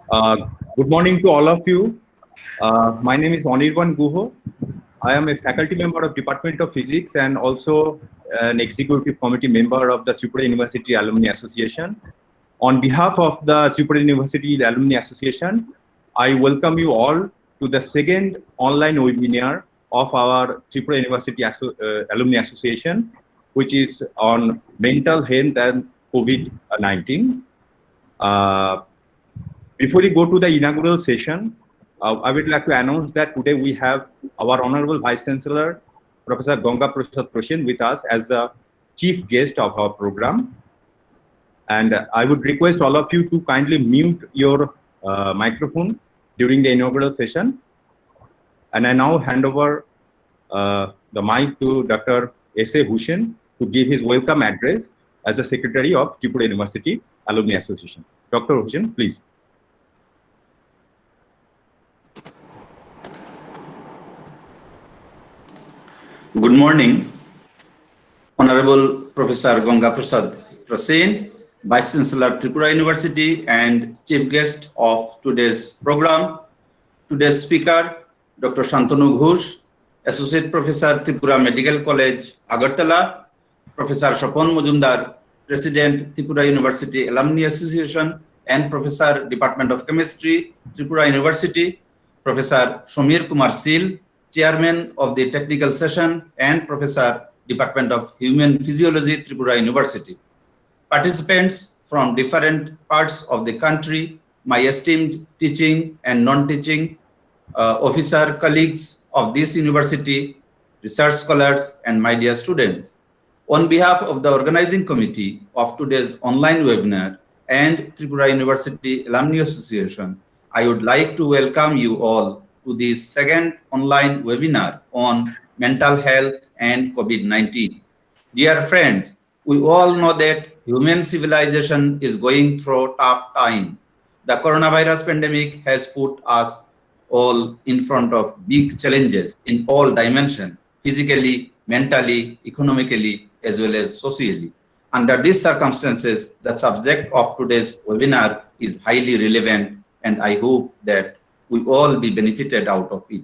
Uh, Good morning to all of you. My name is Anirban Guho. I am a faculty member of Department of Physics and also an executive committee member of the Tripura University Alumni Association. On behalf of the Tripura University Alumni Association, I welcome you all to the second online webinar of our Tripura University Alumni Association, which is on mental health and COVID-19. Before we go to the inaugural session, I would like to announce that today we have our Honorable Vice Chancellor, Professor Ganga Prasad Prosen, with us as the chief guest of our program. And I would request all of you to kindly mute your microphone during the inaugural session. And I now hand over the mic to Dr. S.A. Hussain to give his welcome address as the Secretary of Tripura University Alumni Association. Dr. Hussain, please. Good morning, Honorable Professor Ganga Prasad Prosen, Vice Chancellor Tripura University and Chief Guest of today's program. Today's speaker, Dr. Shantanu Ghosh, Associate Professor Tripura Medical College, Agartala, Professor Shapon Mojumdar, President Tripura University Alumni Association and Professor Department of Chemistry, Tripura University, Professor Shomir Kumar Sil, Chairman of the Technical Session and Professor, Department of Human Physiology, Tripura University. Participants from different parts of the country, my esteemed teaching and non-teaching officer colleagues of this university, research scholars, and my dear students. On behalf of the organizing committee of today's online webinar and Tripura University Alumni Association, I would like to welcome you all to this second online webinar on mental health and COVID-19. Dear friends, we all know that human civilization is going through a tough time. The coronavirus pandemic has put us all in front of big challenges in all dimensions, physically, mentally, economically, as well as socially. Under these circumstances, the subject of today's webinar is highly relevant, and I hope that we all be benefited out of it.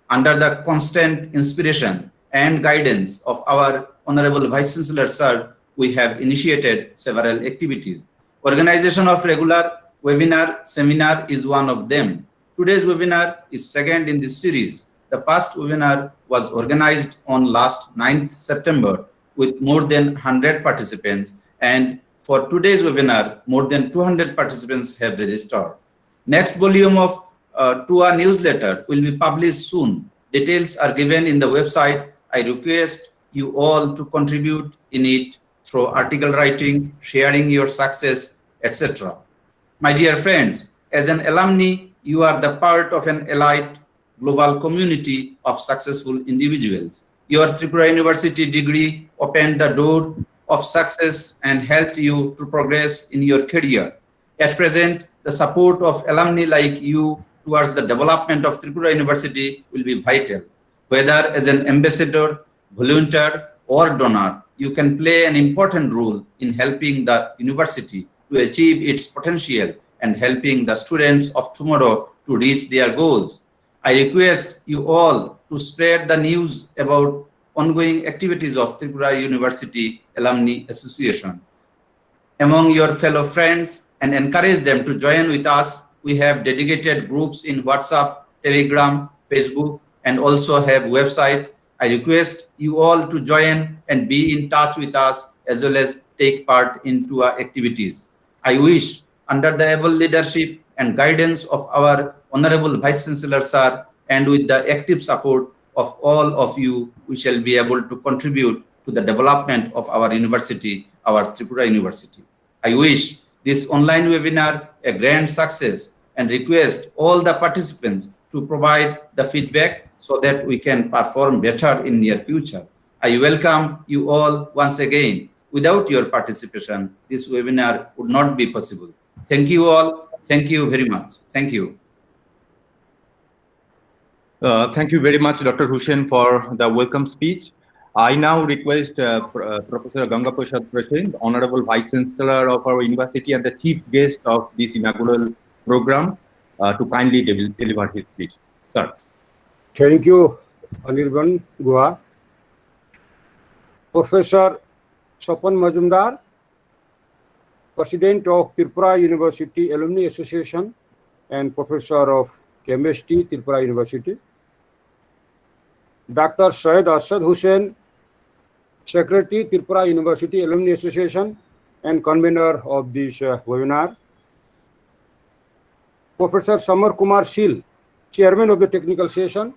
Under the constant inspiration and guidance of our Honorable Vice Chancellor, Sir, we have initiated several activities. Organization of regular webinar seminar is one of them. Today's webinar is second in this series. The first webinar was organized on last 9th September with more than 100 participants, and for today's webinar, more than 200 participants have registered. Next volume of to our newsletter will be published soon. Details are given in the website. I request you all to contribute in it through article writing, sharing your success, etc. My dear friends, as an alumni, you are the part of an elite global community of successful individuals. Your Tripura University degree opened the door of success and helped you to progress in your career. At present, the support of alumni like you towards the development of Tripura University will be vital. Whether as an ambassador, volunteer, or donor, you can play an important role in helping the university to achieve its potential and helping the students of tomorrow to reach their goals. I request you all to spread the news about ongoing activities of Tripura University Alumni Association among your fellow friends and encourage them to join with us. We have dedicated groups in WhatsApp, Telegram, Facebook, and also have website. I request you all to join and be in touch with us as well as take part into our activities. I wish under the able leadership and guidance of our Honorable Vice Chancellor, Sir, and with the active support of all of you, we shall be able to contribute to the development of our university, our Tripura University. I wish this online webinar a grand success and request all the participants to provide the feedback so that we can perform better in near future. I welcome you all once again. Without your participation, this webinar would not be possible. Thank you all. Thank you very much. Thank you. Thank you very much, Dr. Hussain, for the welcome speech. I now request Professor Ganga Prasad Prosen, Honorable Vice Chancellor of our university and the chief guest of this inaugural program to kindly deliver his speech. Sir. Thank you, Anirban Guha. Professor Swapan Majumdar, President of Tripura University Alumni Association and Professor of Chemistry, Tripura University. Dr. Syed Asad Hussain, Secretary, Tripura University Alumni Association and convener of this webinar. Professor Samar Kumar Sil, Chairman of the Technical Session.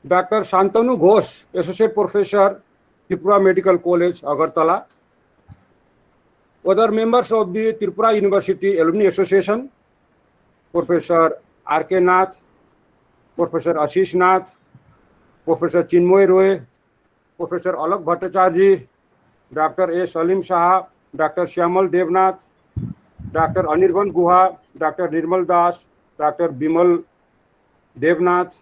Dr. Shantanu Ghosh, Associate Professor, Tripura Medical College, Agartala. Other members of the Tripura University Alumni Association, Professor R.K. Nath, Professor Ashish Nath, Professor Chinmoy Roy, Professor Alak Bhattacharya, Dr. A. Salim Shah, Dr. Shyamal Devnath, Dr. Anirban Guha, Dr. Nirmal Das, Dr. Bimal Devnath,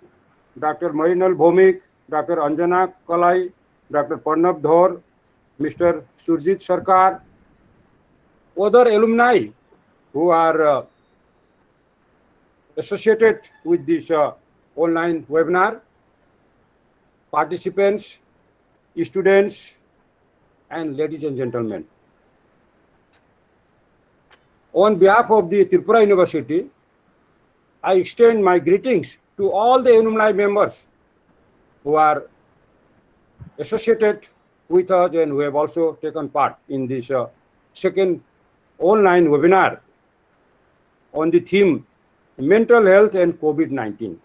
Dr. Marinal Bhomik, Dr. Anjana Kalai, Dr. Parnab Dhor, Mr. Surjit Sarkar, other alumni who are associated with this online webinar, participants, students, and ladies and gentlemen. On behalf of the Tripura University, I extend my greetings to all the alumni members who are associated with us and who have also taken part in this second online webinar on the theme mental health and COVID-19.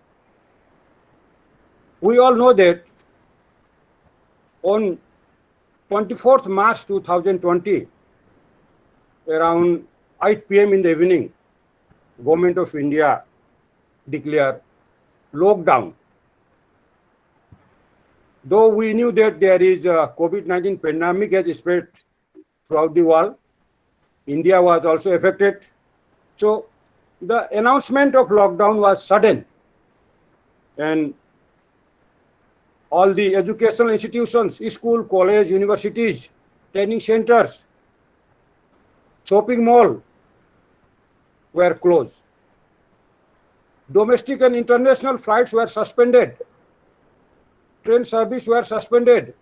We all know that on 24th March 2020, around 8 p.m. in the evening, Government of India declared lockdown. Though we knew that there is a COVID-19 pandemic has spread throughout the world, India was also affected. So the announcement of lockdown was sudden, and all the educational institutions, school, college, universities, training centers, shopping mall were closed. Domestic and international flights were suspended. Train service were suspended.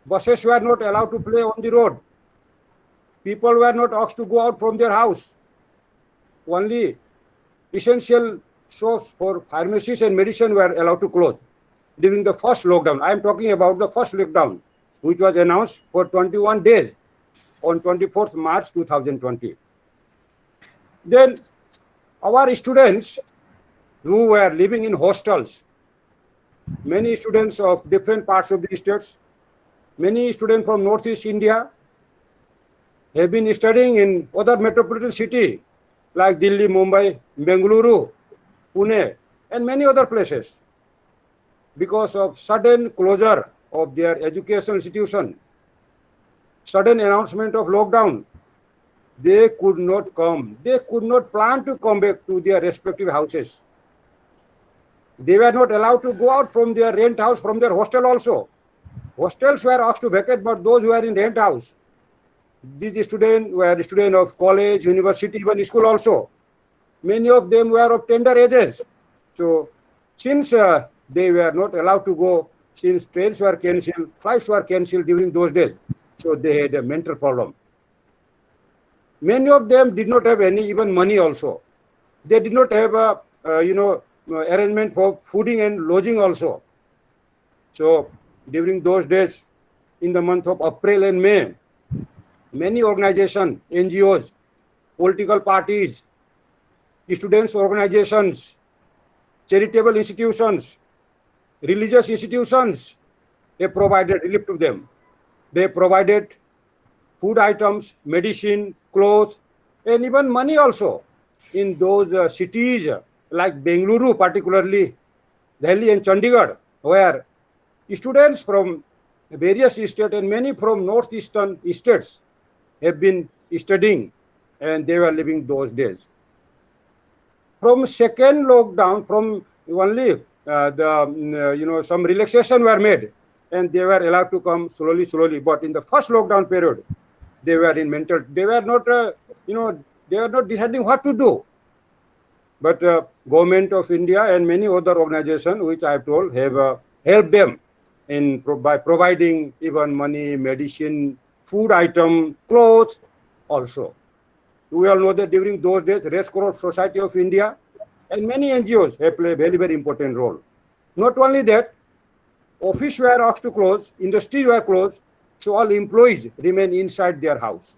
Buses were not allowed to play on the road. People were not asked to go out from their house. Only essential shops for pharmacies and medicine were allowed to close during the first lockdown. I am talking about the first lockdown, which was announced for 21 days on 24th March 2020. Then our students who were living in hostels, many students of different parts of the states, many students from Northeast India have been studying in other metropolitan cities like Delhi, Mumbai, Bengaluru, Pune, and many other places. Because of sudden closure of their educational institution, sudden announcement of lockdown, they could not come. They could not plan to come back to their respective houses. They were not allowed to go out from their rent house, from their hostel also. Hostels were asked to vacate, but those who were in rent house, these students were students of college, university, even school also. Many of them were of tender ages. So since they were not allowed to go, since trains were cancelled, flights were cancelled during those days, so they had a mental problem. Many of them did not have any even money also. They did not have a arrangement for fooding and lodging also. So during those days, in the month of April and May, many organizations, NGOs, political parties, students' organizations, charitable institutions, religious institutions, they provided relief to them. They provided food items, medicine, clothes, and even money also in those cities like Bengaluru, particularly Delhi and Chandigarh, where students from various states and many from northeastern states have been studying, and they were living those days. From second lockdown, from only some relaxation were made, and they were allowed to come slowly. But in the first lockdown period, they were in mental. They were not, They are not deciding what to do. But Government of India and many other organizations, which I have told, have helped them by providing even money, medicine, food item, clothes also. We all know that during those days, Red Cross Society of India and many NGOs have played a very, very important role. Not only that, office were asked to close, industry were closed, so all employees remain inside their house.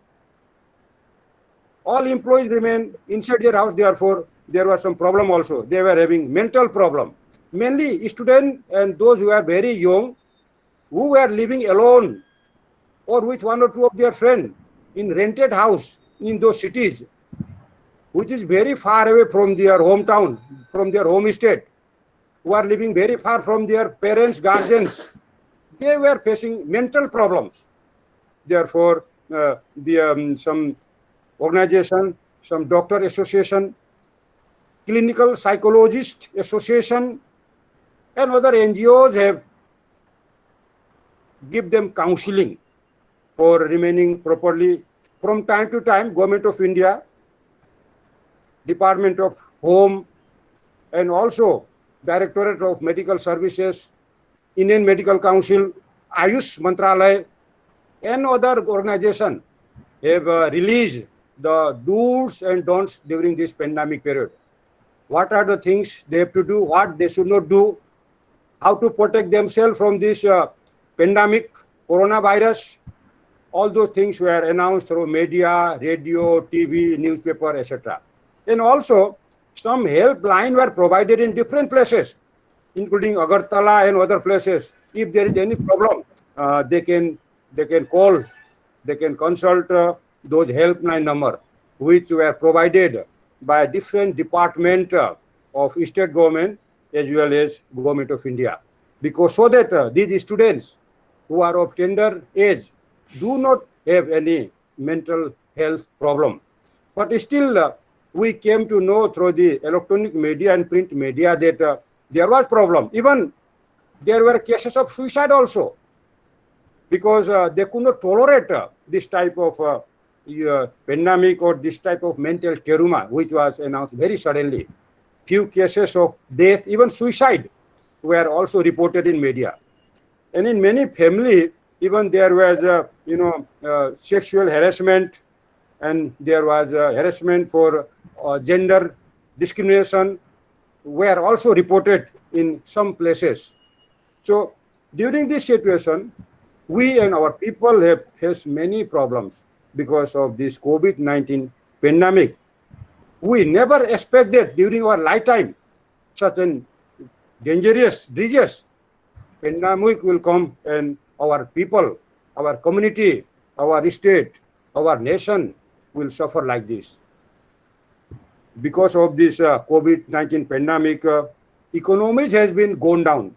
All employees remain inside their house, therefore, there was some problem also. They were having mental problem. Mainly students and those who are very young, who were living alone or with one or two of their friends in rented house in those cities, which is very far away from their hometown, from their home state, who are living very far from their parents, guardians. They were facing mental problems. Therefore, some organization, some doctor association, clinical psychologist association, and other NGOs have give them counseling for remaining properly. From time to time, Government of India, Department of Home, and also Directorate of Medical Services, Indian Medical Council, Ayush Mantralaya, and other organizations have released the do's and don'ts during this pandemic period. What are the things they have to do, what they should not do, how to protect themselves from this pandemic, coronavirus. All those things were announced through media, radio, TV, newspaper, etc. And also, some helpline were provided in different places, including Agartala and other places. If there is any problem, they can call, they can consult those helpline number, which were provided by different department of state government as well as Government of India. Because so that these students who are of tender age do not have any mental health problem. But still, we came to know through the electronic media and print media that there was problem. Even there were cases of suicide also, because they could not tolerate this type of pandemic or this type of mental trauma, which was announced very suddenly. Few cases of death, even suicide, were also reported in media. And in many families, even there was, sexual harassment, and there was harassment for gender discrimination, were also reported in some places. So during this situation, we and our people have faced many problems because of this COVID-19 pandemic. We never expected during our lifetime such a dangerous disease pandemic will come, and our people, our community, our state, our nation will suffer like this. Because of this COVID-19 pandemic, economies has been gone down,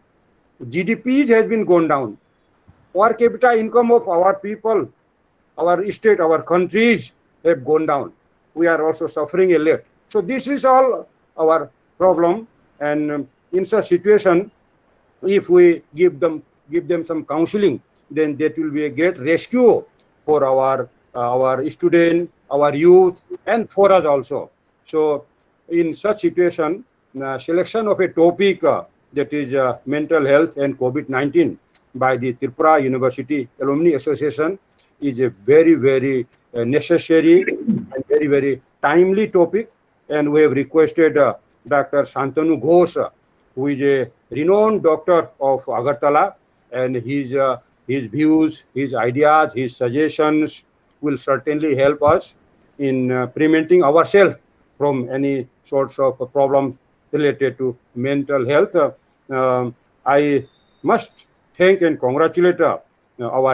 GDPs has been gone down, per capita income of our people, our state, our countries have gone down. We are also suffering a lot. So this is all our problem, and in such situation, if we give them some counseling, then that will be a great rescue for our student, our youth, and for us also. So in such situation, selection of a topic that is mental health and COVID-19 by the Tripura University Alumni Association is a very, very necessary and very, very timely topic. And we have requested Dr. Shantanu Ghosh, who is a renowned doctor of Agartala, and his views, his ideas, his suggestions will certainly help us in preventing ourselves from any sorts of problems related to mental health. I must thank and congratulate our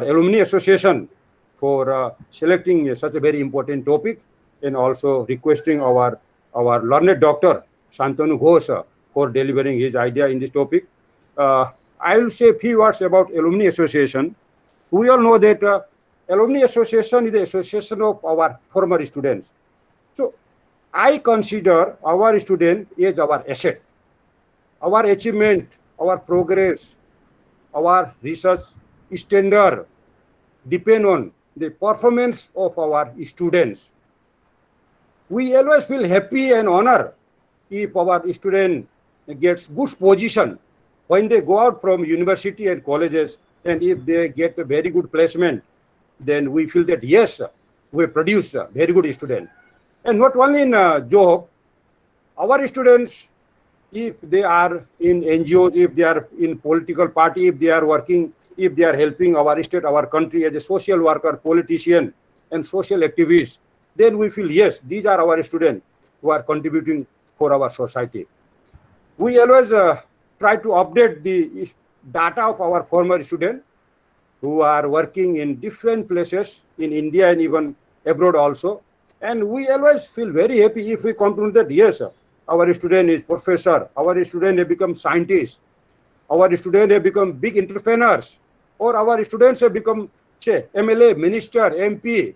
Alumni Association for selecting such a very important topic, and also requesting our learned doctor Shantanu Ghosh for delivering his idea in this topic. I will say a few words about Alumni Association. We all know that Alumni Association is the association of our former students. So I consider our student as our asset. Our achievement, our progress, our research standard depend on the performance of our students. We always feel happy and honor if our student gets good position when they go out from university and colleges, and if they get a very good placement, then we feel that yes, we produce a very good student. And not only in job, our students, if they are in NGOs, if they are in political party, if they are working, if they are helping our state, our country as a social worker, politician, and social activist, then we feel yes, these are our students who are contributing for our society. We always try to update the data of our former students who are working in different places in India and even abroad also. And we always feel very happy if we conclude that yes, our student is professor, our student have become scientists, our students have become big entrepreneurs, or our students have become, say, MLA, minister, MP,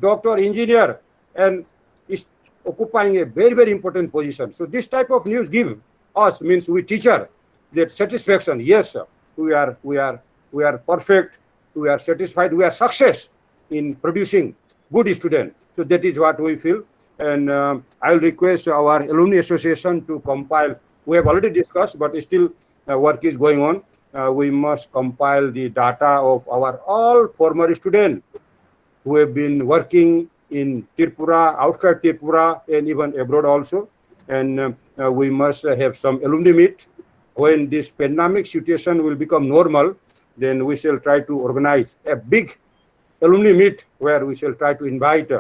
doctor, engineer, and is occupying a very, very important position. So this type of news give us, means we teacher, that satisfaction. Yes, we are perfect, we are satisfied, we are success in producing good student. So that is what we feel. And I will request our alumni association to compile. We have already discussed, but still work is going on. We must compile the data of our all former students who have been working in Tripura, outside Tripura, and even abroad also. And we must have some alumni meet. When this pandemic situation will become normal, then we shall try to organize a big alumni meet where we shall try to invite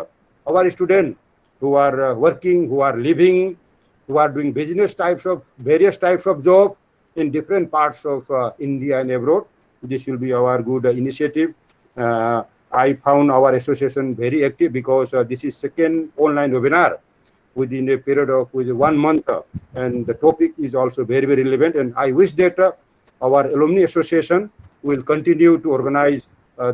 our students who are working, who are living, who are doing business types of, various types of job in different parts of India and abroad. This will be our good initiative. I found our association very active because this is second online webinar within a period of 1 month, and the topic is also very, very relevant. And I wish that our alumni association will continue to organize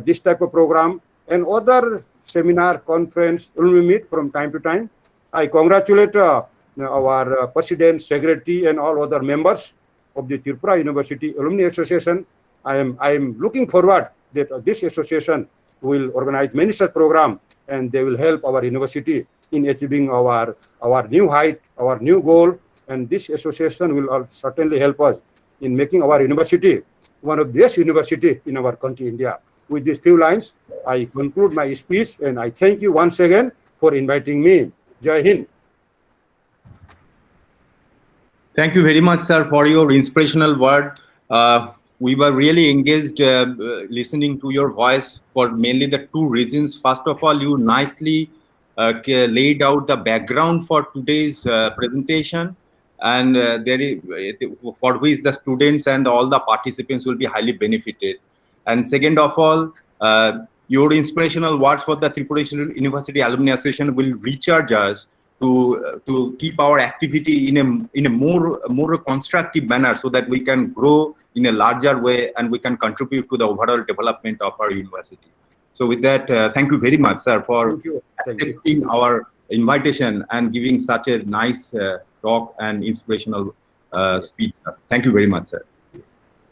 this type of program and other seminar, conference, alumni meet from time to time. I congratulate our president, secretary, and all other members of the Tripura University Alumni Association. I am looking forward that this association will organize many such programs, and they will help our university in achieving our new height, our new goal. And this association will certainly help us in making our university one of the best university in our country, India. With these few lines, I conclude my speech, and I thank you once again for inviting me. Jai Hind. Thank you very much, sir, for your inspirational word. We were really engaged listening to your voice for mainly the two reasons. First of all, you nicely laid out the background for today's presentation, and for which the students and all the participants will be highly benefited. And second of all, your inspirational words for the Tripura University Alumni Association will recharge us to keep our activity in a more constructive manner, so that we can grow in a larger way and we can contribute to the overall development of our university. So with that, thank you very much, sir, for accepting our invitation and giving such a nice talk and inspirational speech, sir. Thank you very much, sir.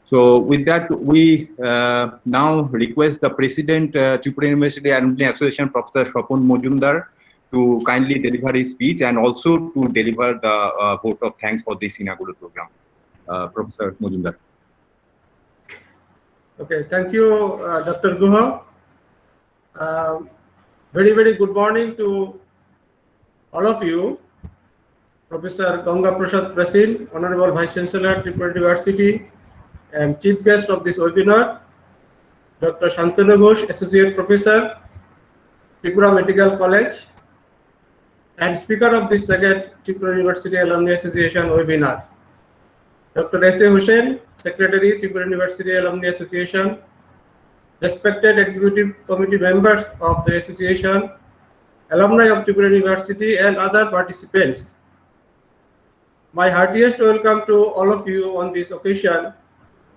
So with that, we now request the President, Tripura University Alumni Association, Professor Swapon Majumdar, to kindly deliver his speech and also to deliver the vote of thanks for this inaugural program. Professor Majumdar. Okay, thank you, Dr. Guha. Very, very good morning to all of you. Professor Ganga Prasad Prasin, Honorable Vice Chancellor, Tripura University, and Chief Guest of this webinar, Dr. Shantanu Ghosh, Associate Professor, Tripura Medical College, and Speaker of this second Tripura University Alumni Association webinar, Dr. S.A. Hussain, Secretary, Tripura University Alumni Association, respected Executive Committee members of the association, alumni of Tripura University, and other participants. My heartiest welcome to all of you on this occasion,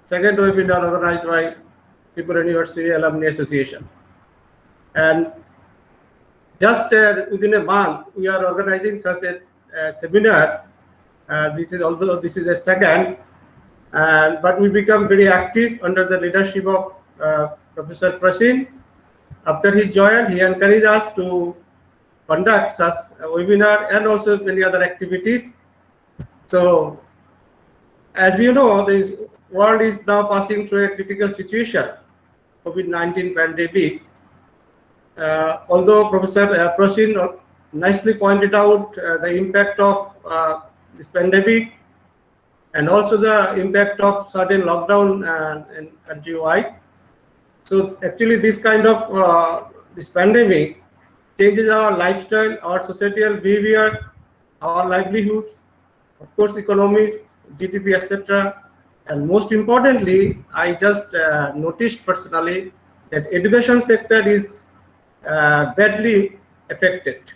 second webinar organized by Tripura University Alumni Association. And just within a month, we are organizing such a seminar. This is a second, but we become very active under the leadership of Professor Prasin. After he joined, he encouraged us to conduct such a webinar and also many other activities. So, as you know, the world is now passing through a critical situation, COVID-19 pandemic. Although Professor Prasin nicely pointed out the impact of this pandemic and also the impact of sudden lockdown in countrywide. So actually this kind of this pandemic changes our lifestyle, our societal behavior, our livelihoods, of course economies, GDP, etc. And most importantly, I just noticed personally that education sector is badly affected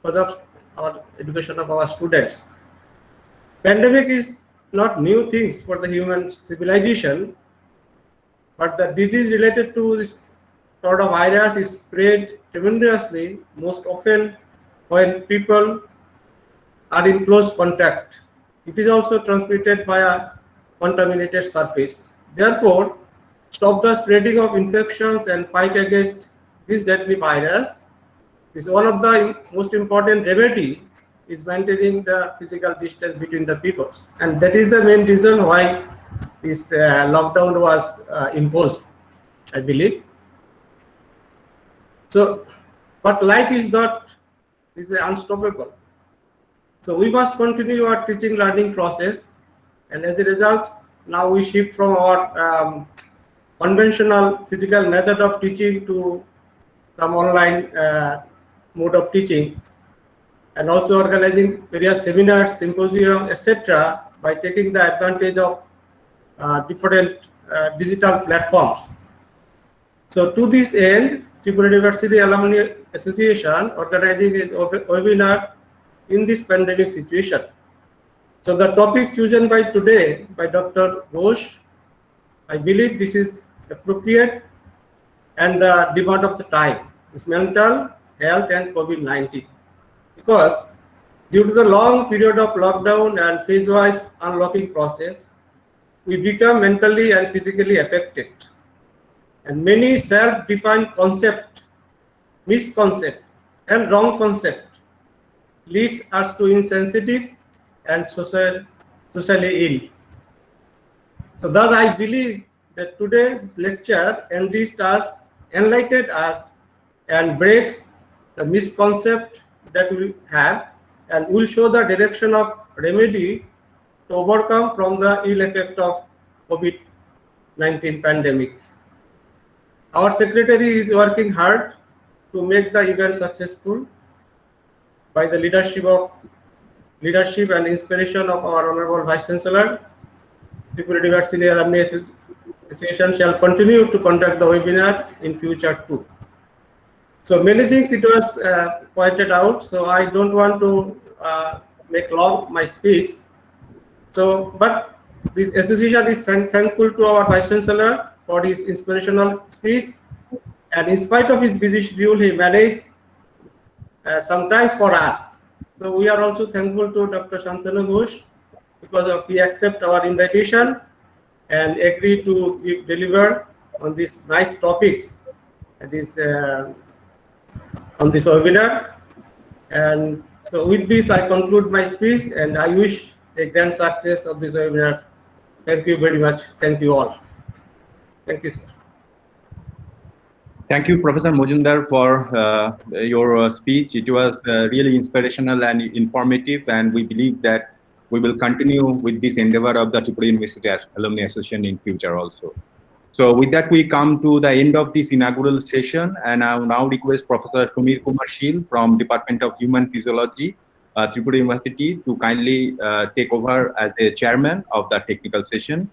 because of our education of our students. Pandemic is not new things for the human civilization, but the disease related to this sort of virus is spread tremendously, most often when people are in close contact. It is also transmitted via contaminated surface. Therefore, stop the spreading of infections and fight against this deadly virus is one of the most important remedy is maintaining the physical distance between the peoples. And that is the main reason why this lockdown was imposed, I believe. So, but life is not, is unstoppable. So we must continue our teaching learning process, and as a result, now we shift from our conventional physical method of teaching to some online mode of teaching, and also organizing various seminars, symposium, etc. by taking the advantage of different digital platforms. So to this end, Tripura University Alumni Association organizing a webinar in this pandemic situation. So the topic chosen by today by Dr. Ghosh, I believe this is appropriate and the demand of the time is mental health and COVID-19. Because due to the long period of lockdown and phase-wise unlocking process, we become mentally and physically affected. And many self-defined concept, misconcept, and wrong concept leads us to insensitive and socially ill. So thus I believe that today's lecture enriched us, enlightened us, and breaks the misconcept that we have and will show the direction of remedy to overcome from the ill effect of COVID-19 pandemic. Our secretary is working hard to make the event successful by the leadership and inspiration of our Honorable Vice Chancellor. Tripura University Alumni Association shall continue to conduct the webinar in future too. So many things it was pointed out, so I don't want to make long my speech. So, but this association is thankful to our Vice Chancellor for his inspirational speech, and in spite of his busy schedule, he managed sometimes for us. So we are also thankful to Dr. Shantanu Ghosh because he accepted our invitation and agreed to deliver on these nice topics on this webinar. And so with this, I conclude my speech, and I wish a grand success of this webinar. Thank you very much. Thank you all. Thank you, sir. Thank you, Professor Mojumdar, for your speech. It was really inspirational and informative, and we believe that we will continue with this endeavor of the Tripura University Alumni Association in future also. So with that, we come to the end of this inaugural session, and I will now request Professor Sumir Kumar Shil from Department of Human Physiology, Tripura University, to kindly take over as the chairman of the technical session.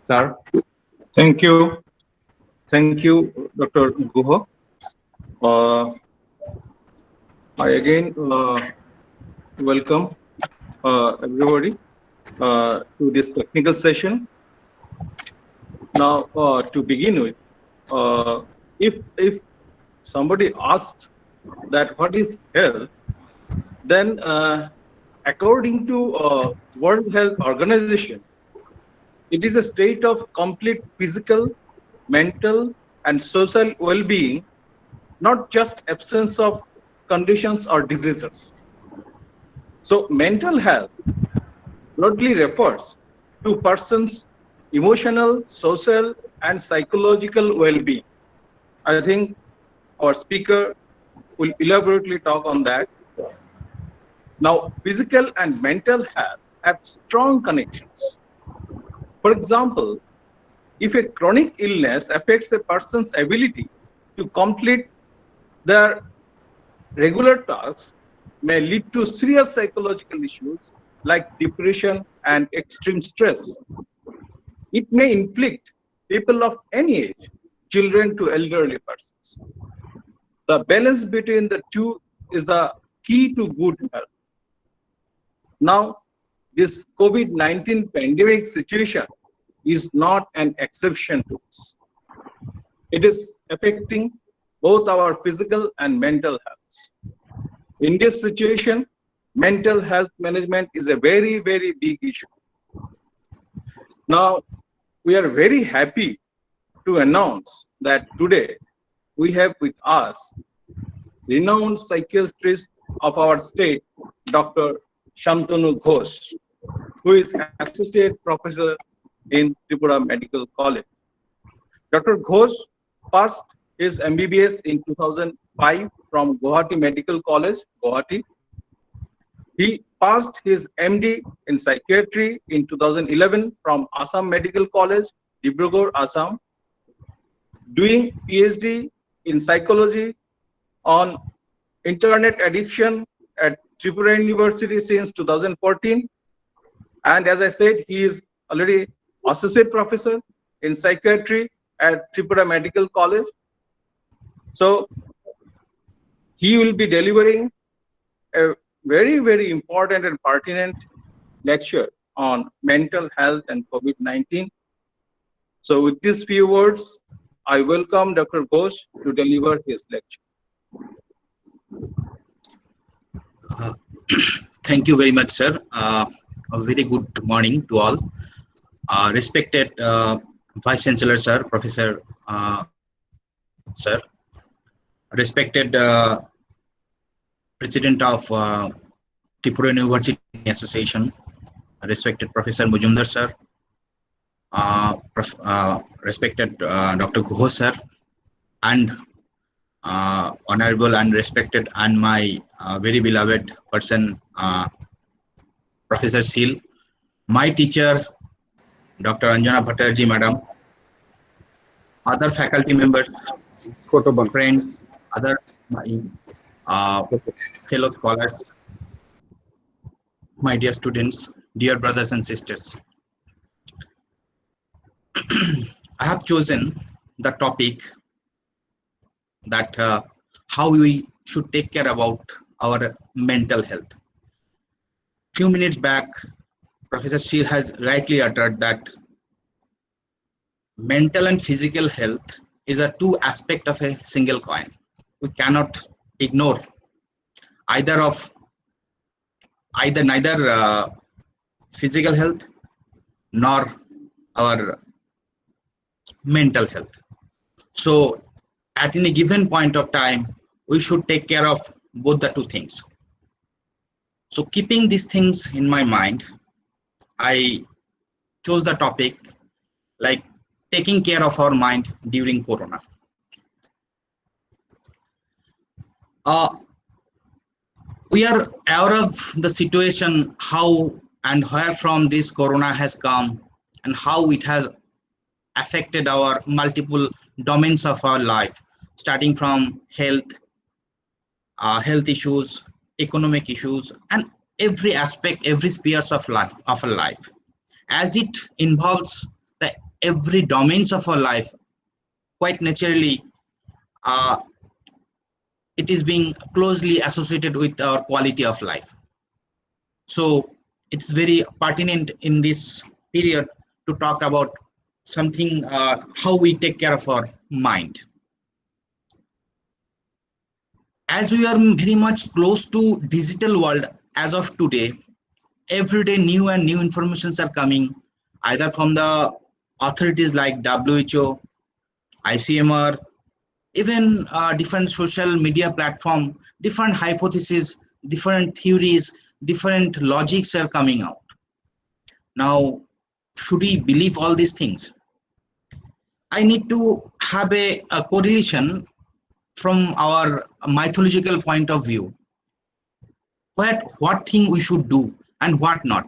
Sir. Thank you. Thank you, Dr. Guha. I again welcome everybody to this technical session. Now, to begin with, if somebody asks that what is health, then according to World Health Organization, it is a state of complete physical, mental, and social well-being not just absence of conditions or diseases. So mental health broadly refers to person's emotional, social, and psychological well-being. I think our speaker will elaborately talk on that. Now, physical and mental health have strong connections. For example, if a chronic illness affects a person's ability to complete their regular tasks, may lead to serious psychological issues like depression and extreme stress. It may inflict people of any age, children to elderly persons. The balance between the two is the key to good health. Now, this COVID-19 pandemic situation is not an exception to this. It is affecting both our physical and mental health. In this situation, mental health management is a very, very big issue. Now, we are very happy to announce that today we have with us renowned psychiatrist of our state, Dr. Shantanu Ghosh, who is Associate Professor in Tripura Medical College. Dr. Ghosh passed his MBBS in 2005 from Guwahati Medical College, Guwahati. He passed his MD in psychiatry in 2011 from Assam Medical College, Dibrugarh, Assam. Doing PhD in psychology on internet addiction at Tripura University since 2014. And as I said, he is already Associate Professor in Psychiatry at Tripura Medical College. So he will be delivering a very, very important and pertinent lecture on mental health and COVID-19. So with these few words, I welcome Dr. Ghosh to deliver his lecture. Thank you very much, sir. A very good morning to all. Respected Vice Chancellor, sir, Professor, sir, respected President of Tripura University Association, respected Professor Mujumdar, sir, respected Dr. Ghosh, sir, and honorable and respected and my very beloved person, Professor Seal, my teacher, Dr. Anjana Bhattarji, madam, other faculty members, friends, other fellow scholars, my dear students, dear brothers and sisters. I have chosen the topic that how we should take care about our mental health. Few minutes back, Professor Sheel has rightly uttered that mental and physical health is a two aspect of a single coin. We cannot ignore neither physical health nor our mental health. So at any given point of time, we should take care of both the two things. So keeping these things in my mind, I chose the topic like taking care of our mind during Corona. We are aware of the situation, how and where from this Corona has come and how it has affected our multiple domains of our life, starting from health issues, economic issues, and every aspect, every spheres of life, as it involves the every domains of our life. Quite naturally, it is being closely associated with our quality of life. So it's very pertinent in this period to talk about something, how we take care of our mind. As we are very much close to digital world as of today, every day new and new informations are coming, either from the authorities like WHO, ICMR, even different social media platform, different hypotheses, different theories, different logics are coming out. Now, should we believe all these things? I need to have a correlation from our mythological point of view. What thing we should do and what not.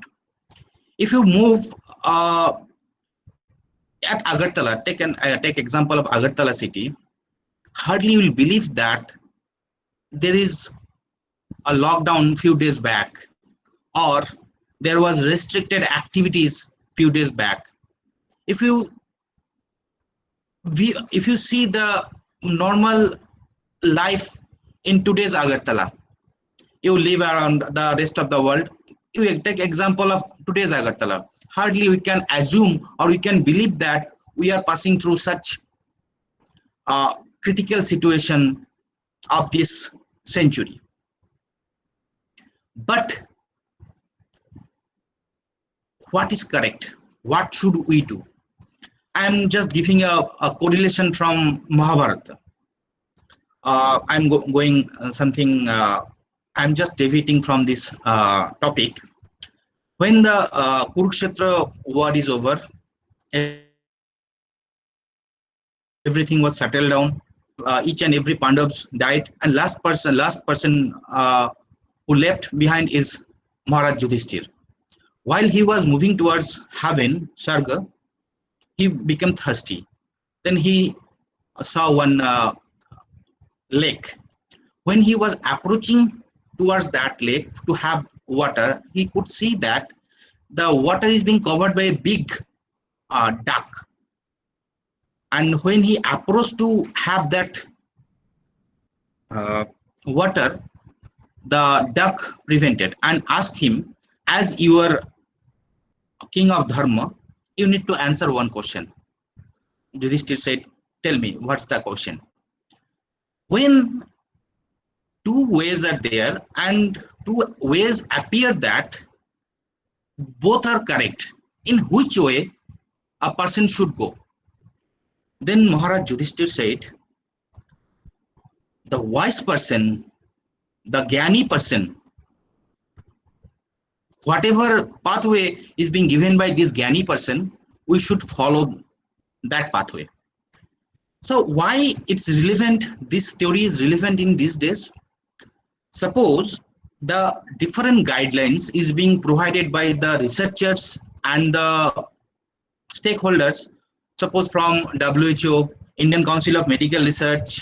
If you move at Agartala, take example of Agartala city, hardly you will believe that there is a lockdown few days back, or there was restricted activities few days back. If you see the normal life in today's Agartala, you live around the rest of the world, you take example of today's Agartala, hardly we can assume or we can believe that we are passing through such critical situation of this century. But what is correct? What should we do? I am just giving a correlation from Mahabharata. I'm going something, I'm just deviating from this topic. When the Kurukshetra war is over, everything was settled down. Each and every Pandavas died, and last person who left behind is Maharaj Yudhishthir. While he was moving towards heaven, Sarga, he became thirsty. Then he saw one lake. When he was approaching towards that lake to have water, he could see that the water is being covered by a big duck. And when he approached to have that water, the duck prevented and asked him, as you are king of Dharma, you need to answer one question. Yudhishthir said, tell me, what's the question? When two ways are there and two ways appear that both are correct, in which way a person should go? Then Maharaj Yudhishthir said, the wise person, the Jnani person, whatever pathway is being given by this Jnani person, we should follow that pathway. So why it's relevant, this story is relevant in these days? Suppose the different guidelines is being provided by the researchers and the stakeholders, suppose from WHO, Indian Council of Medical Research,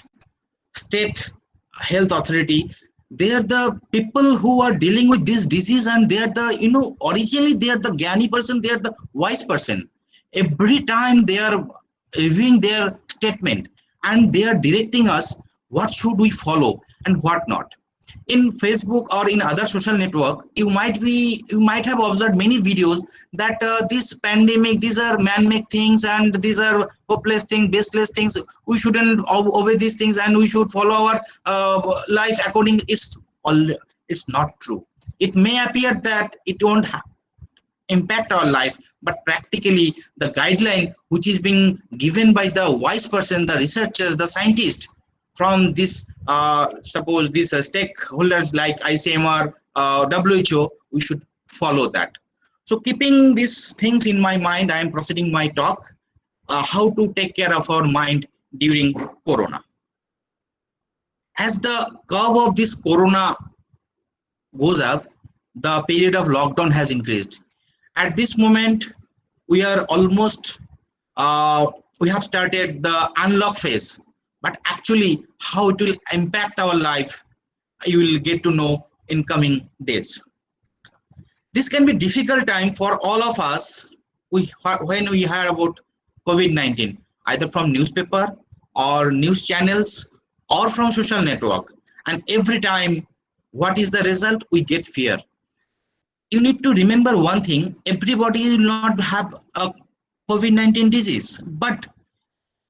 State Health Authority. They are the people who are dealing with this disease, and they are the, originally they are the Jnani person, they are the wise person. Every time they are reviewing their statement and they are directing us what should we follow and what not. In Facebook or in other social network, you might have observed many videos that this pandemic, these are man-made things and these are hopeless things, baseless things. We shouldn't obey these things and we should follow our life according. It's not true. It may appear that it won't impact our life, but practically the guideline which is being given by the wise person, the researchers, the scientists, from this suppose these stakeholders like ICMR, WHO, we should follow that. So keeping these things in my mind, I am proceeding my talk, how to take care of our mind during Corona. As the curve of this Corona goes up, the period of lockdown has increased. At this moment, we are almost, we have started the unlock phase. But actually, how it will impact our life, you will get to know in coming days. This can be difficult time for all of us when we hear about COVID-19, either from newspaper or news channels or from social network. And every time, what is the result? We get fear. You need to remember one thing, everybody will not have a COVID-19 disease, but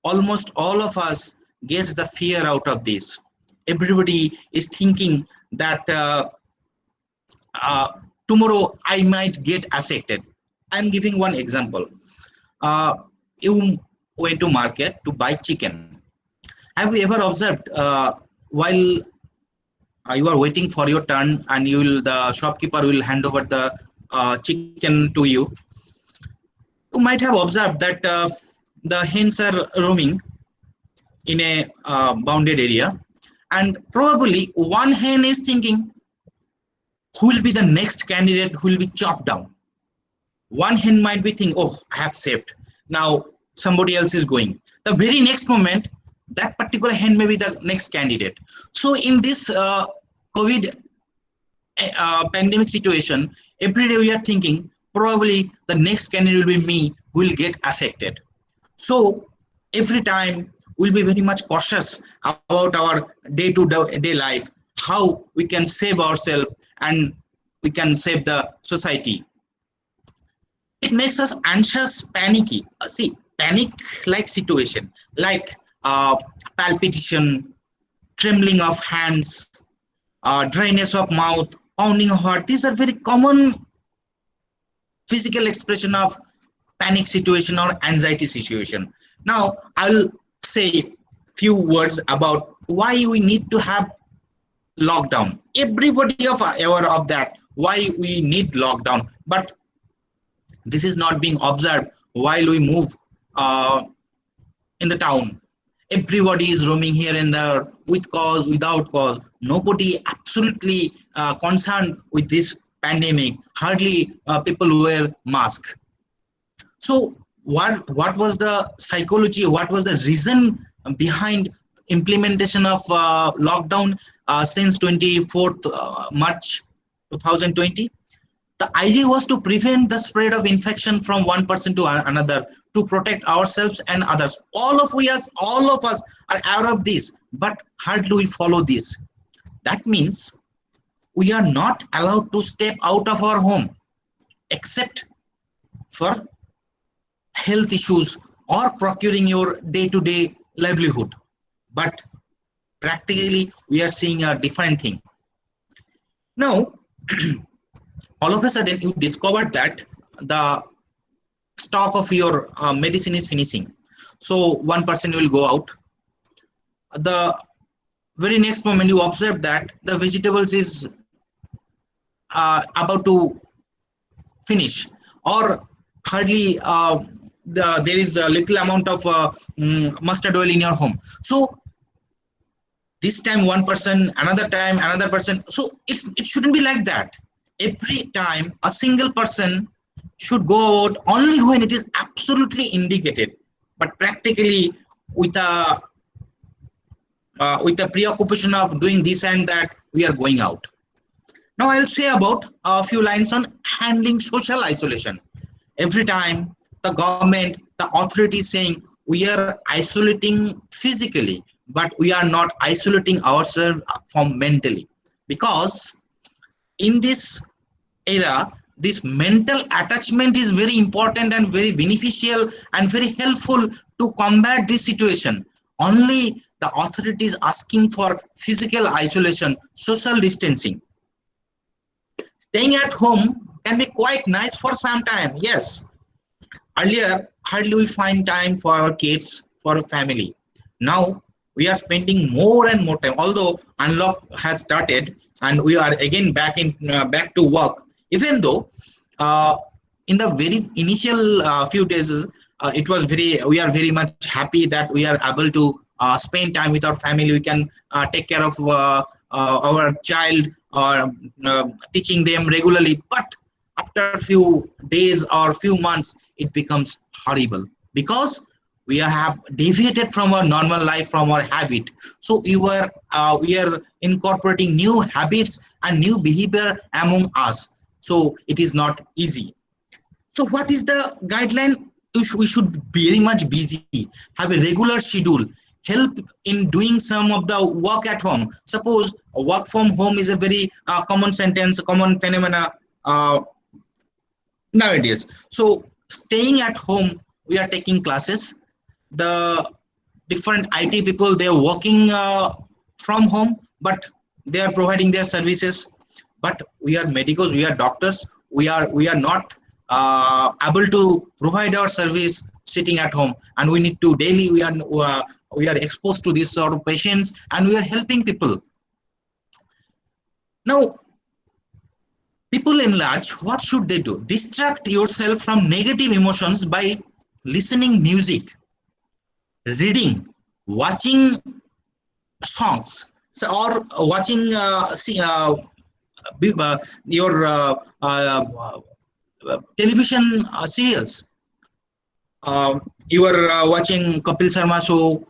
almost all of us gets the fear out of this. Everybody is thinking that tomorrow I might get affected. I'm giving one example. You went to market to buy chicken, have you ever observed while you are waiting for your turn and the shopkeeper will hand over the chicken to you? You might have observed that the hens are roaming in a bounded area, and probably one hen is thinking who will be the next candidate who will be chopped down. One hen might be thinking, oh, I have saved, now somebody else is going. The very next moment, that particular hen may be the next candidate. So in this COVID pandemic situation, every day we are thinking probably the next candidate will be me who will get affected. So every time we'll be very much cautious about our day-to-day life, how we can save ourselves and we can save the society. It makes us anxious, panicky. See, panic-like situation, like palpitation, trembling of hands, dryness of mouth, pounding of heart. These are very common physical expression of panic situation or anxiety situation. Now, I'll say few words about why we need to have lockdown. Everybody is aware of that, why we need lockdown, but this is not being observed while we move in the town. Everybody is roaming here and there with cause, without cause. Nobody absolutely concerned with this pandemic. Hardly people wear mask. So what was the psychology, what was the reason behind implementation of lockdown since 24th March 2020? The idea was to prevent the spread of infection from one person to another, to protect ourselves and others. All of us are aware of this, but hardly we follow this. That means we are not allowed to step out of our home except for health issues or procuring your day-to-day livelihood. But practically we are seeing a different thing. Now, all of a sudden you discovered that the stock of your medicine is finishing. So one person will go out. The very next moment you observe that the vegetables is about to finish, or hardly there is a little amount of mustard oil in your home. So this time one person, another time another person. So it shouldn't be like that. Every time a single person should go out only when it is absolutely indicated, but practically with a preoccupation of doing this and that, we are going out. Now I'll say about a few lines on handling social isolation. Every time the government, the authority is saying we are isolating physically, but we are not isolating ourselves from mentally, because in this era, this mental attachment is very important and very beneficial and very helpful to combat this situation. Only the authority is asking for physical isolation, social distancing. Staying at home can be quite nice for some time, yes. Earlier, hardly we find time for our kids, for our family. Now, we are spending more and more time, although unlock has started and we are again back to work. Even though in the very initial few days, we are very much happy that we are able to spend time with our family. We can take care of our child or teaching them regularly. But after a few days or few months, it becomes horrible because we have deviated from our normal life, from our habit. So we are incorporating new habits and new behavior among us. So it is not easy. So what is the guideline? We should be very much busy, have a regular schedule, help in doing some of the work at home. Suppose work from home is a very common sentence, common phenomena nowadays. So staying at home, we are taking classes. The different IT people, they are working from home, but they are providing their services. But we are medicals, we are doctors, we are not able to provide our service sitting at home, and we need to daily, we are we are exposed to this sort of patients and we are helping people. Now, people in large, what should they do? Distract yourself from negative emotions by listening music, reading, watching songs, so, or watching your television serials. You are watching Kapil Sharma show,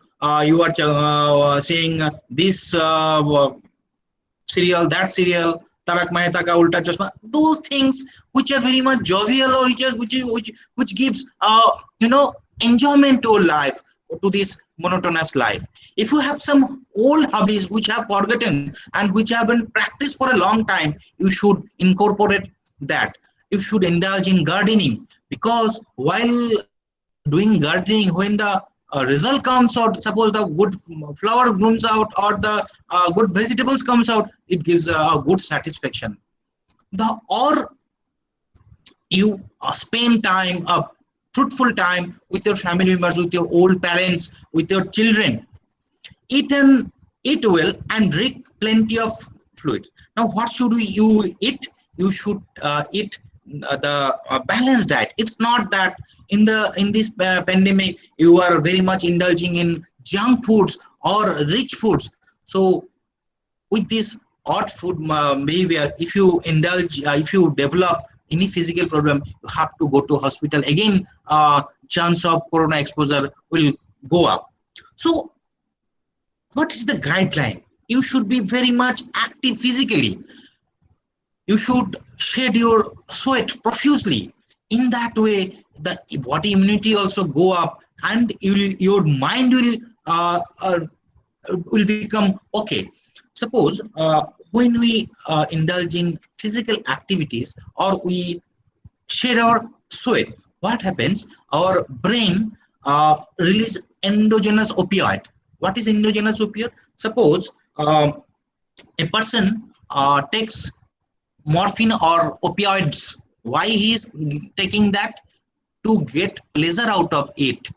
you are seeing this serial, that serial, Tarak Mehta Ka Ulta Chashma, those things which are very much jovial, or which gives enjoyment to life, to this monotonous life. If you have some old hobbies which have forgotten and which have been practiced for a long time, you should incorporate that. You should indulge in gardening, because while doing gardening, when the result comes out, suppose the good flower blooms out or the good vegetables comes out, it gives a good satisfaction. Or you spend time, fruitful time with your family members, with your old parents, with your children. Eat well and drink plenty of fluids. Now, what should you eat? You should eat the balanced diet. It's not that in this pandemic you are very much indulging in junk foods or rich foods. So with this odd food behavior, if you indulge, if you develop any physical problem, you have to go to hospital again. Chance of corona exposure will go up. So what is the guideline? You should be very much active physically. You should shed your sweat profusely. In that way, the body immunity also go up, and your mind will become okay. Suppose when we indulge in physical activities or we shed our sweat, what happens? Our brain release endogenous opioid. What is endogenous opioid? Suppose a person takes morphine or opioids. Why he is taking that? To get pleasure out of it.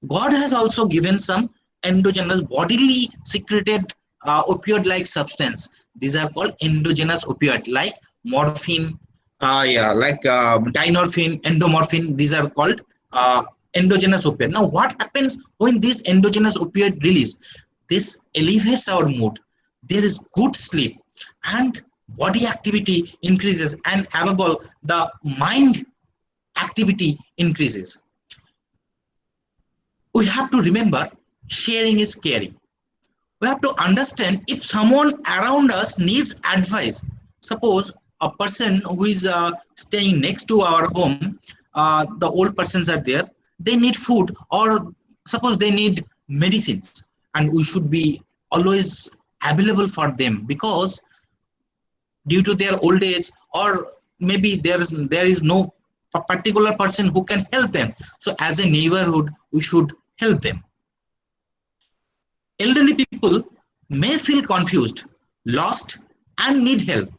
God has also given some endogenous bodily secreted opioid-like substance. These are called endogenous opioid, like morphine, dynorphine, endomorphine. These are called endogenous opioid. Now, what happens when this endogenous opioid release? This elevates our mood. There is good sleep and body activity increases, and above all, the mind activity increases. We have to remember, sharing is caring. We have to understand, if someone around us needs advice, suppose a person who is staying next to our home, the old persons are there, they need food, or suppose they need medicines, and we should be always available for them, because due to their old age, or maybe there is no particular person who can help them. So as a neighborhood, we should help them. Elderly people may feel confused, lost, and need help.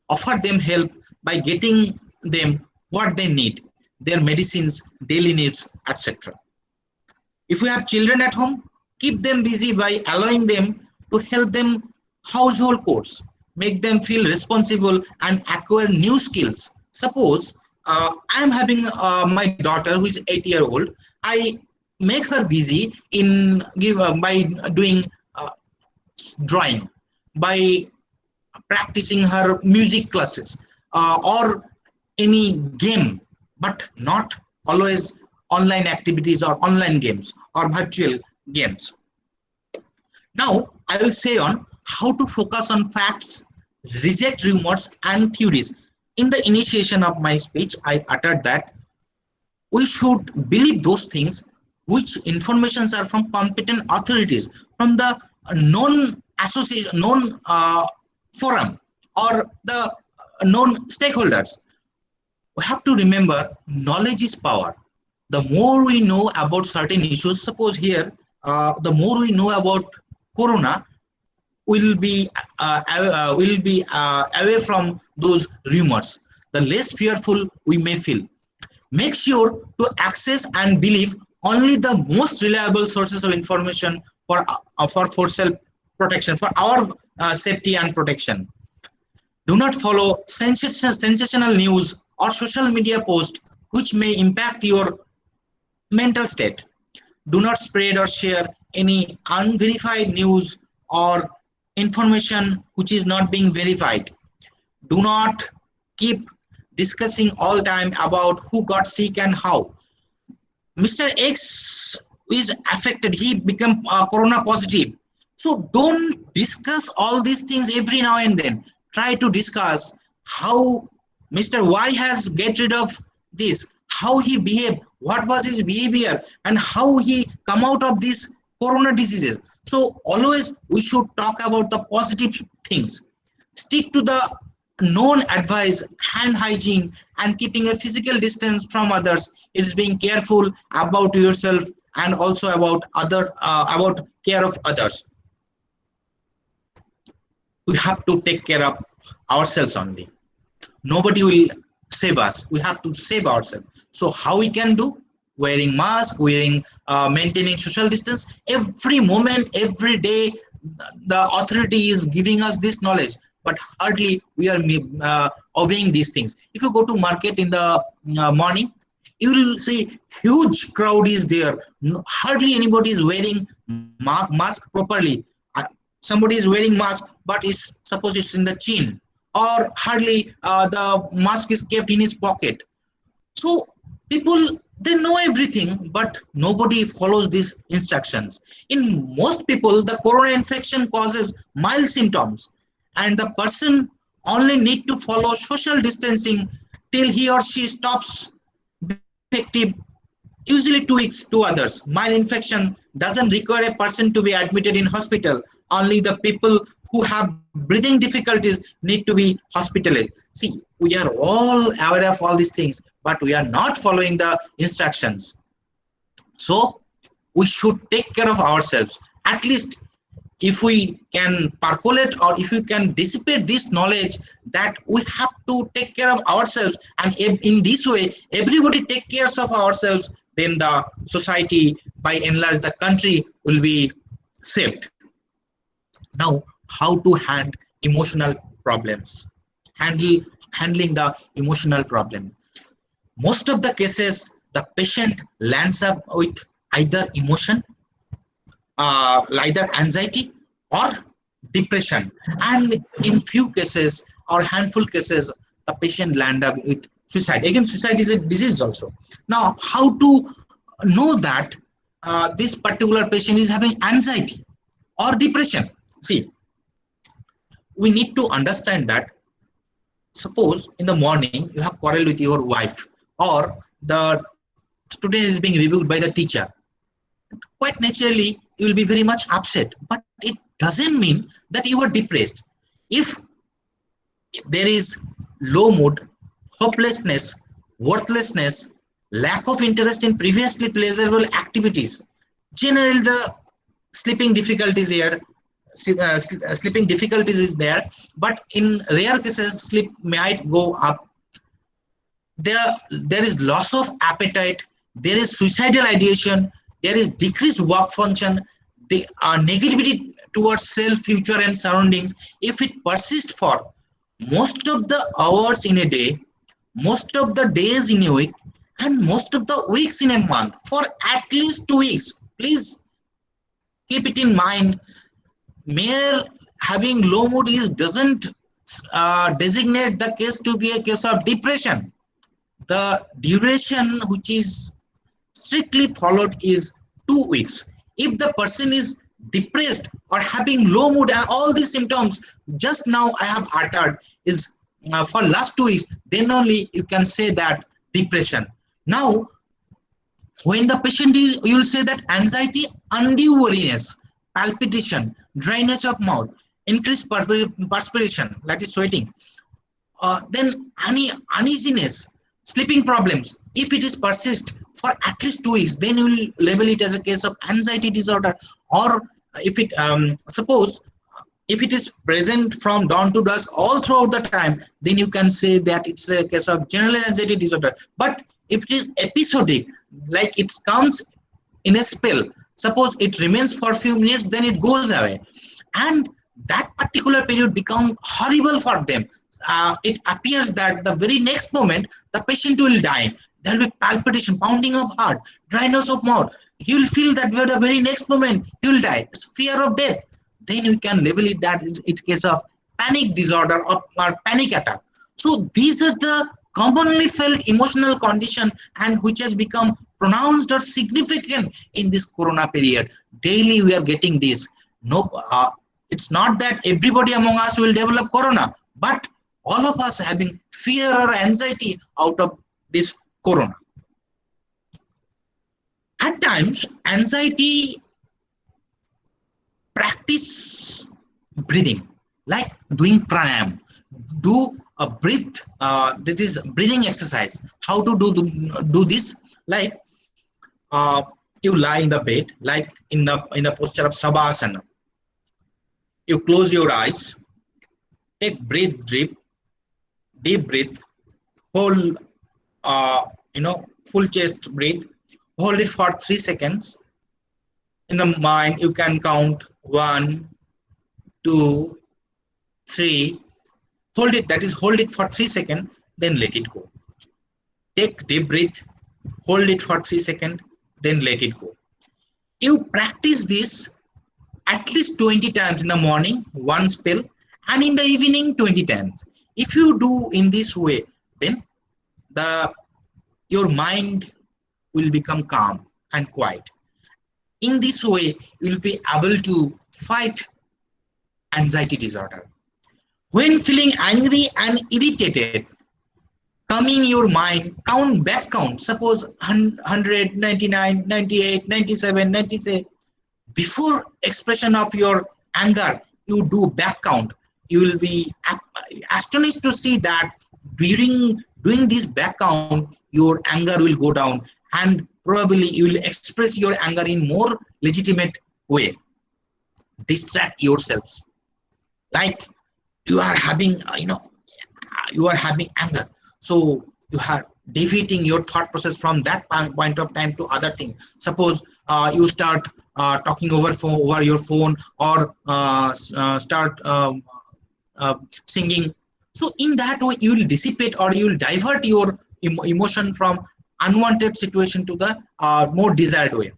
Offer them help by getting them what they need, their medicines, daily needs, etc. If we have children at home, keep them busy by allowing them to help them household chores, make them feel responsible and acquire new skills. Suppose I am having my daughter who is 8-year-old. I make her busy in by doing drawing, by practicing her music classes, or any game, but not always online activities or online games or virtual games. Now I will say on how to focus on facts, reject rumors and theories. In the initiation of my speech, I uttered that we should believe those things which informations are from competent authorities, from the known association, known forum, or the known stakeholders. We have to remember, knowledge is power. The more we know about certain issues, suppose here, the more we know about corona, will be away from those rumors. The less fearful we may feel. Make sure to access and believe only the most reliable sources of information for self protection, for our safety and protection. Do not follow sensational news or social media posts which may impact your mental state. Do not spread or share any unverified news or information which is not being verified. Do not keep discussing all time about who got sick and how. Mr. X is affected, he became corona positive. So don't discuss all these things every now and then. Try to discuss how Mr. Y has get rid of this, how he behaved, what was his behavior, and how he come out of these corona diseases. So always we should talk about the positive things. Stick to the known advice, hand hygiene, and keeping a physical distance from others. It's being careful about yourself and also about care of others. We have to take care of ourselves only. Nobody will save us. We have to save ourselves. So how we can do? Wearing mask, maintaining social distance. Every moment, every day, the authority is giving us this knowledge, but hardly we are obeying these things. If you go to market in the morning, you will see huge crowd is there. Hardly anybody is wearing mask properly. Somebody is wearing mask, but suppose it's in the chin, or hardly the mask is kept in his pocket. So people, they know everything, but nobody follows these instructions. In most people, the corona infection causes mild symptoms, and the person only need to follow social distancing till he or she stops effective, usually 2 weeks to others. Mild infection doesn't require a person to be admitted in hospital. Only the people who have breathing difficulties need to be hospitalized. See, we are all aware of all these things, but we are not following the instructions. So we should take care of ourselves. At least if we can percolate, or if we can dissipate this knowledge that we have to take care of ourselves, and in this way everybody take care of ourselves, then the society, by and large the country, will be saved. Now, how to handle emotional problems? Handling the emotional problem. Most of the cases, the patient lands up with either emotion, either anxiety or depression, and in few cases or handful cases, the patient land up with suicide. Again, suicide is a disease also. Now, how to know that this particular patient is having anxiety or depression? See, we need to understand that, suppose in the morning you have quarrel with your wife, or the student is being rebuked by the teacher. Quite naturally, you will be very much upset, but it doesn't mean that you are depressed. If there is low mood, hopelessness, worthlessness, lack of interest in previously pleasurable activities, generally the sleeping difficulties here, sleeping difficulties is there, but in rare cases sleep might go up. There is loss of appetite, there is suicidal ideation, there is decreased work function, negativity towards self, future and surroundings. If it persists for most of the hours in a day, most of the days in a week, and most of the weeks in a month, for at least 2 weeks, please keep it in mind. Mere having low mood doesn't designate the case to be a case of depression. The duration which is strictly followed is 2 weeks. If the person is depressed or having low mood and all these symptoms just now I have uttered is for last 2 weeks, then only you can say that depression. Now, when the patient is, you will say that anxiety, undue worriness, palpitation, dryness of mouth, increased perspiration, that is sweating, then uneasiness, sleeping problems. If it is persist for at least 2 weeks, then you will label it as a case of anxiety disorder. Or if it suppose if it is present from dawn to dusk all throughout the time, then you can say that it's a case of general anxiety disorder. But if it is episodic, like it comes in a spell. Suppose it remains for a few minutes, then it goes away, and that particular period become horrible for them. It appears that the very next moment the patient will die. There will be palpitation, pounding of heart, dryness of mouth. He will feel that the very next moment he will die. It's fear of death. Then we can label it that it's case of panic disorder or panic attack. So these are the commonly felt emotional condition and which has become pronounced or significant in this corona period. Daily we are getting this. No, it's not that everybody among us will develop corona, but all of us having fear or anxiety out of this corona. At times, anxiety practice breathing, like doing pranayam, do a breath, that is breathing exercise. How to do this? Like you lie in the bed, like in the posture of Savasana. You close your eyes, take deep breath, hold, full chest breathe, hold it for 3 seconds. In the mind, you can count 1, 2, 3. Hold it, that is, hold it for 3 seconds, then let it go. Take deep breath, hold it for 3 seconds, then let it go. You practice this at least 20 times in the morning, one spell, and in the evening 20 times. If you do in this way, then your mind will become calm and quiet. In this way, you will be able to fight anxiety disorder. When feeling angry and irritated, calming your mind, back count, suppose 100, 99, 98, 97, 96. Before expression of your anger, you do back count. You will be astonished to see that during doing this back count, your anger will go down, and probably you will express your anger in more legitimate way. Distract yourselves. Like you are having, you are having anger. So you are defeating your thought process from that point of time to other thing. Suppose you start talking over your phone, or start singing. So in that way, you will dissipate, or you will divert your emotion from unwanted situation to the more desired way.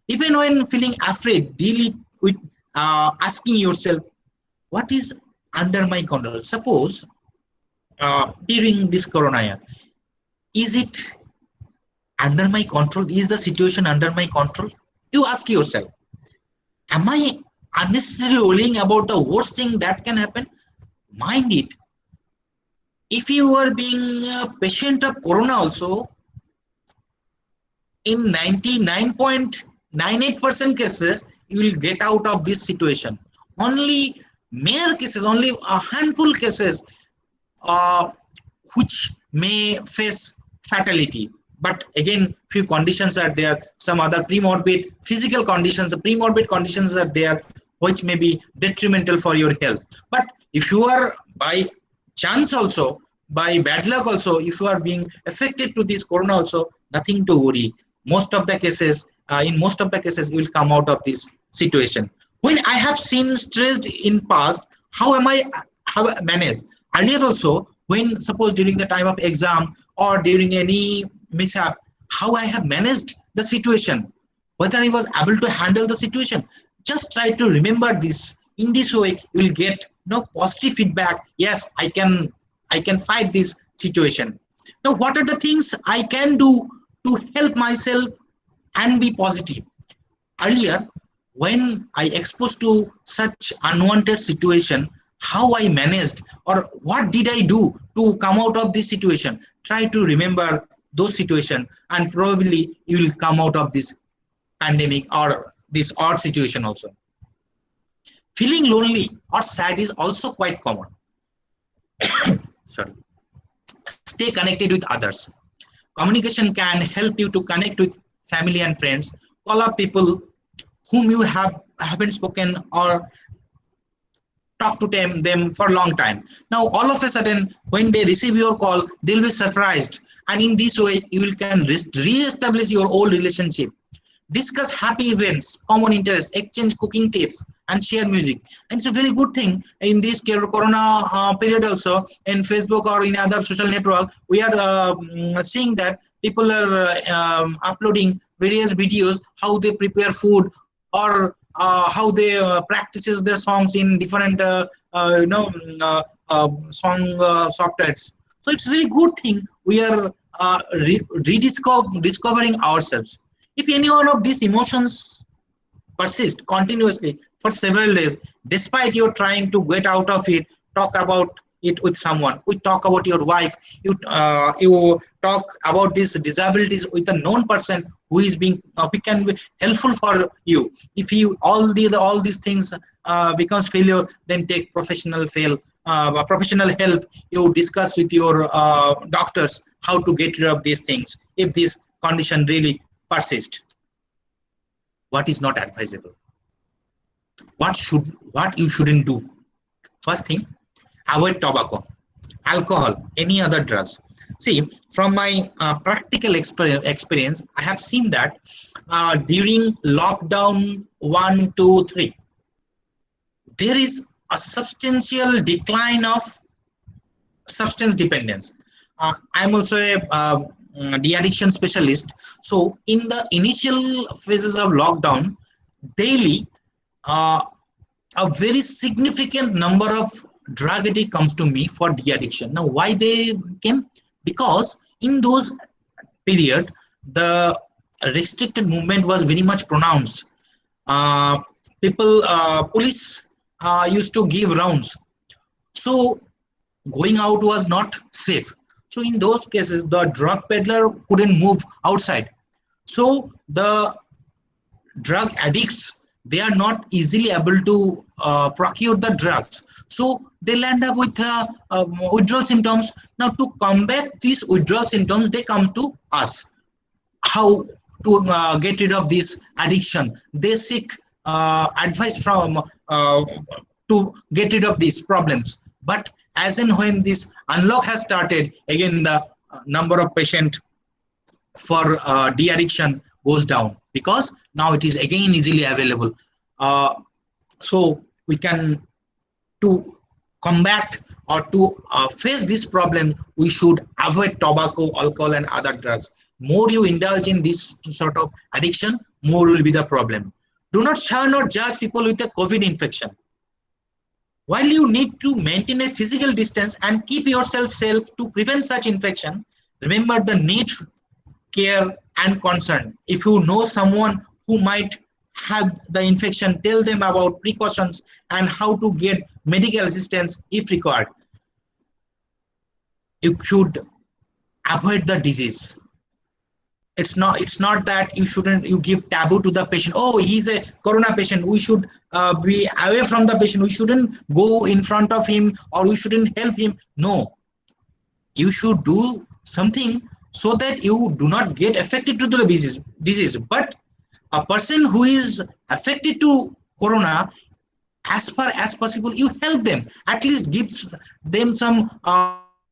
Even when feeling afraid, deal with asking yourself, what is under my control? Suppose during this corona year, is it under my control? Is the situation under my control? You ask yourself, am I unnecessarily worrying about the worst thing that can happen? Mind it, if you are being a patient of corona also, in 99.98% cases, you will get out of this situation. Only mere cases, only a handful cases which may face fatality. But again, few conditions are there, some other premorbid physical conditions, premorbid conditions are there, which may be detrimental for your health. But if you are by chance also, by bad luck also, if you are being affected to this corona also, nothing to worry. Most of the cases, in most of the cases, you will come out of this situation. When I have seen stressed in past, how I managed? Earlier also, when suppose during the time of exam or during any mishap, how I have managed the situation, whether I was able to handle the situation. Just try to remember this. In this way, you will get positive feedback. Yes, I can fight this situation. Now, what are the things I can do to help myself and be positive? Earlier, when I exposed to such unwanted situation, how I managed, or what did I do to come out of this situation? Try to remember those situations, and probably you will come out of this pandemic or this odd situation also. Feeling lonely or sad is also quite common. Sorry. Stay connected with others. Communication can help you to connect with family and friends. Call up people whom you haven't spoken or talk to them for a long time. Now, all of a sudden, when they receive your call, they'll be surprised. And in this way, you can re-establish your old relationship. discuss happy events, common interests, exchange cooking tips, and share music. And it's a very good thing in this corona period also. In Facebook or in other social network, we are seeing that people are uploading various videos how they prepare food, or how they practices their songs in different song softwares. So it's a very good thing. We are rediscovering ourselves. If any one of these emotions persist continuously for several days, despite you trying to get out of it, talk about it with someone. We talk about your wife. You talk about these disabilities with a known person who is being who can be helpful for you. If you all these things becomes failure, then take professional help. You discuss with your doctors how to get rid of these things if this condition really persist. What is not advisable? What you shouldn't do? First thing, avoid tobacco, alcohol, any other drugs. See, from my practical experience, I have seen that during lockdown 1, 2, 3, there is a substantial decline of substance dependence. I'm also a de-addiction specialist. So in the initial phases of lockdown, daily, a very significant number of drug addict comes to me for de-addiction. Now, why they came? Because in those period, the restricted movement was very much pronounced. Police used to give rounds. So going out was not safe. So in those cases, the drug peddler couldn't move outside. So the drug addicts, they are not easily able to procure the drugs. So they land up with withdrawal symptoms. Now to combat these withdrawal symptoms, they come to us. How to get rid of this addiction? They seek advice from to get rid of these problems. But as and when this unlock has started, again the number of patients for de-addiction goes down, because now it is again easily available. So we can, to combat or to face this problem, we should avoid tobacco, alcohol, and other drugs. More you indulge in this sort of addiction, more will be the problem. Do not shun or judge people with a COVID infection. While you need to maintain a physical distance and keep yourself safe to prevent such infection, remember the need care and concern. If you know someone who might have the infection, tell them about precautions and how to get medical assistance if required. You should avoid the disease. It's not that you give taboo to the patient. Oh, he's a corona patient, we should be away from the patient, we shouldn't go in front of him, or we shouldn't help him. No, you should do something so that you do not get affected to the disease. But a person who is affected to corona, as far as possible, you help them. At least gives them some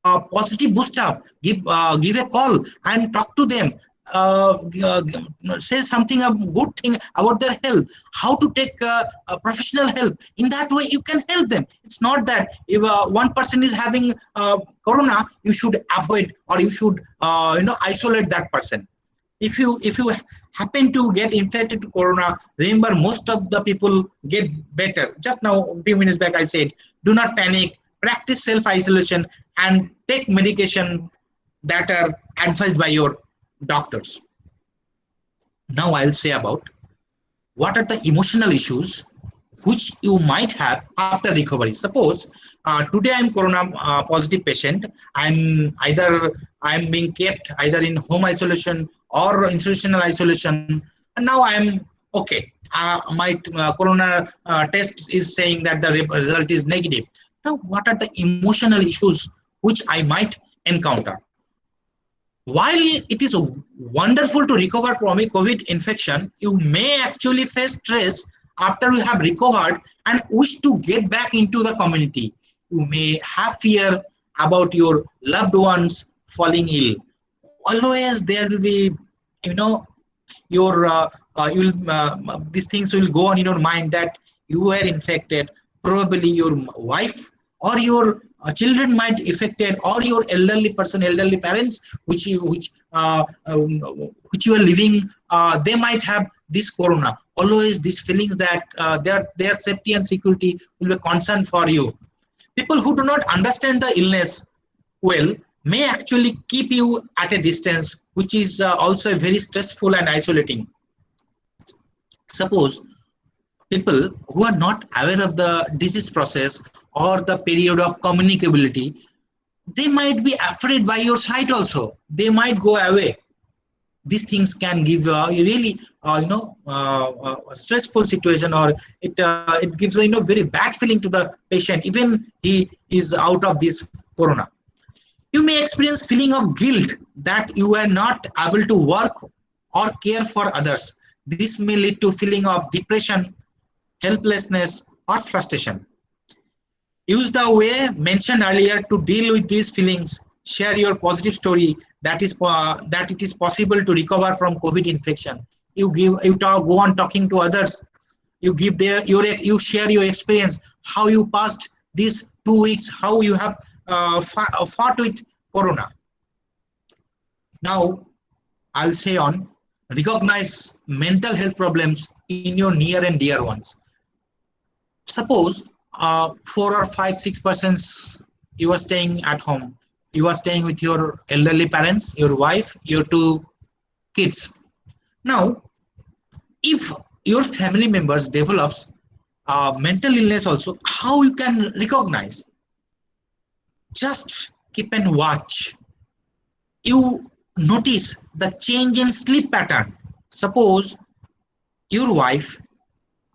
positive boost up. Give a call and talk to them. Say something a good thing about their health, how to take professional help. In that way you can help them. It's not that if one person is having corona, you should avoid, or you should isolate that person. If you happen to get infected to corona, remember most of the people get better. Just now a few minutes back I said, do not panic, practice self-isolation, and take medication that are advised by your doctors. Now I'll say about what are the emotional issues which you might have after recovery. Suppose today I'm corona positive patient. I'm being kept either in home isolation or institutional isolation, and now I'm okay. My corona test is saying that the result is negative. Now what are the emotional issues which I might encounter? While it is wonderful to recover from a COVID infection, you may actually face stress after you have recovered and wish to get back into the community. You may have fear about your loved ones falling ill. Always there will be, these things will go on in your mind that you were infected. Probably your wife or your children might affected, or your elderly parents, which you are living, they might have this corona. Always these feelings that their safety and security will be a concern for you. People who do not understand the illness well may actually keep you at a distance, which is also very stressful and isolating. Suppose people who are not aware of the disease process or the period of communicability, they might be afraid by your side also. They might go away. These things can give a really a stressful situation, or it gives a very bad feeling to the patient even he is out of this corona. You may experience feeling of guilt that you are not able to work or care for others. This may lead to feeling of depression, helplessness, or frustration. Use the way mentioned earlier to deal with these feelings. Share your positive story that it is possible to recover from COVID infection. Go on talking to others. You give you share your experience, how you passed these 2 weeks, how you have fought with corona. Now, I'll say on recognize mental health problems in your near and dear ones. Suppose 4 or 5, 6 persons, you are staying at home. You are staying with your elderly parents, your wife, your 2 kids. Now, if your family members develops mental illness also, how you can recognize? Just keep and watch. You notice the change in sleep pattern. Suppose your wife,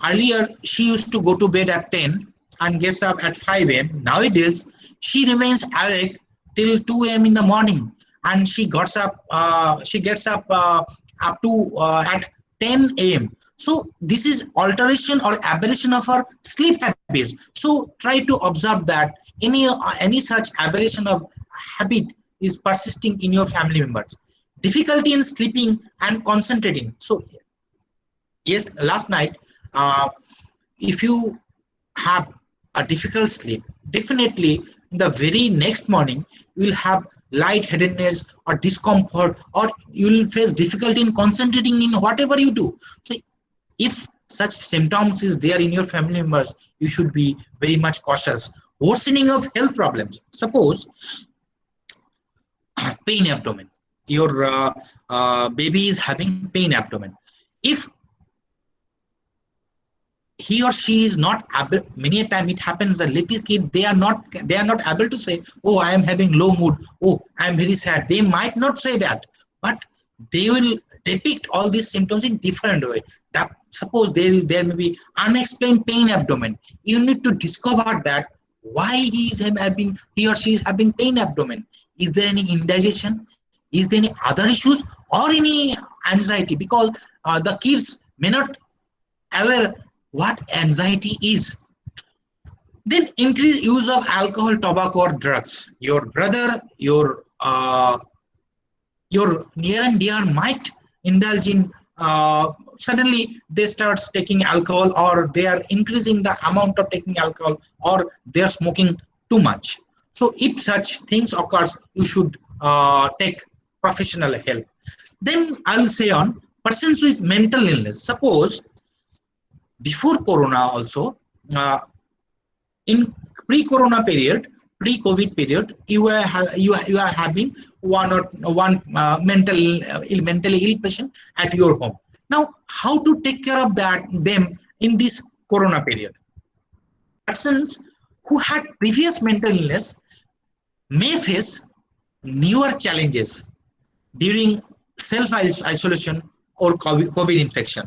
earlier she used to go to bed at 10 and gets up at 5 a.m. Nowadays, she remains awake till 2 a.m. in the morning, and she gets up up to at 10 a.m. So this is alteration or aberration of her sleep habits. So try to observe that any such aberration of habit is persisting in your family members. Difficulty in sleeping and concentrating. So yes, last night, if you have a difficult sleep, definitely in the very next morning you will have lightheadedness or discomfort, or you will face difficulty in concentrating in whatever you do. So if such symptoms is there in your family members, you should be very much cautious. Worsening of health problems. Suppose pain abdomen. Your baby is having pain abdomen. If he or she is not able, many a time it happens, a little kid, they are not able to say, oh, I am having low mood, oh, I am very sad. They might not say that, but they will depict all these symptoms in different way. That suppose there may be unexplained pain abdomen. You need to discover that why he or she is having pain abdomen. Is there any indigestion? Is there any other issues or any anxiety? Because the kids may not aware what anxiety is. Then increase use of alcohol, tobacco, or drugs. Your brother, your near and dear might indulge in suddenly they start taking alcohol, or they are increasing the amount of taking alcohol, or they are smoking too much. So if such things occurs, you should take professional help. Then I'll say on persons with mental illness. Suppose before corona also, in pre-corona period, pre-COVID period, you are having one mentally ill patient at your home. Now, how to take care of them in this corona period? Persons who had previous mental illness may face newer challenges during self-isolation or COVID infection.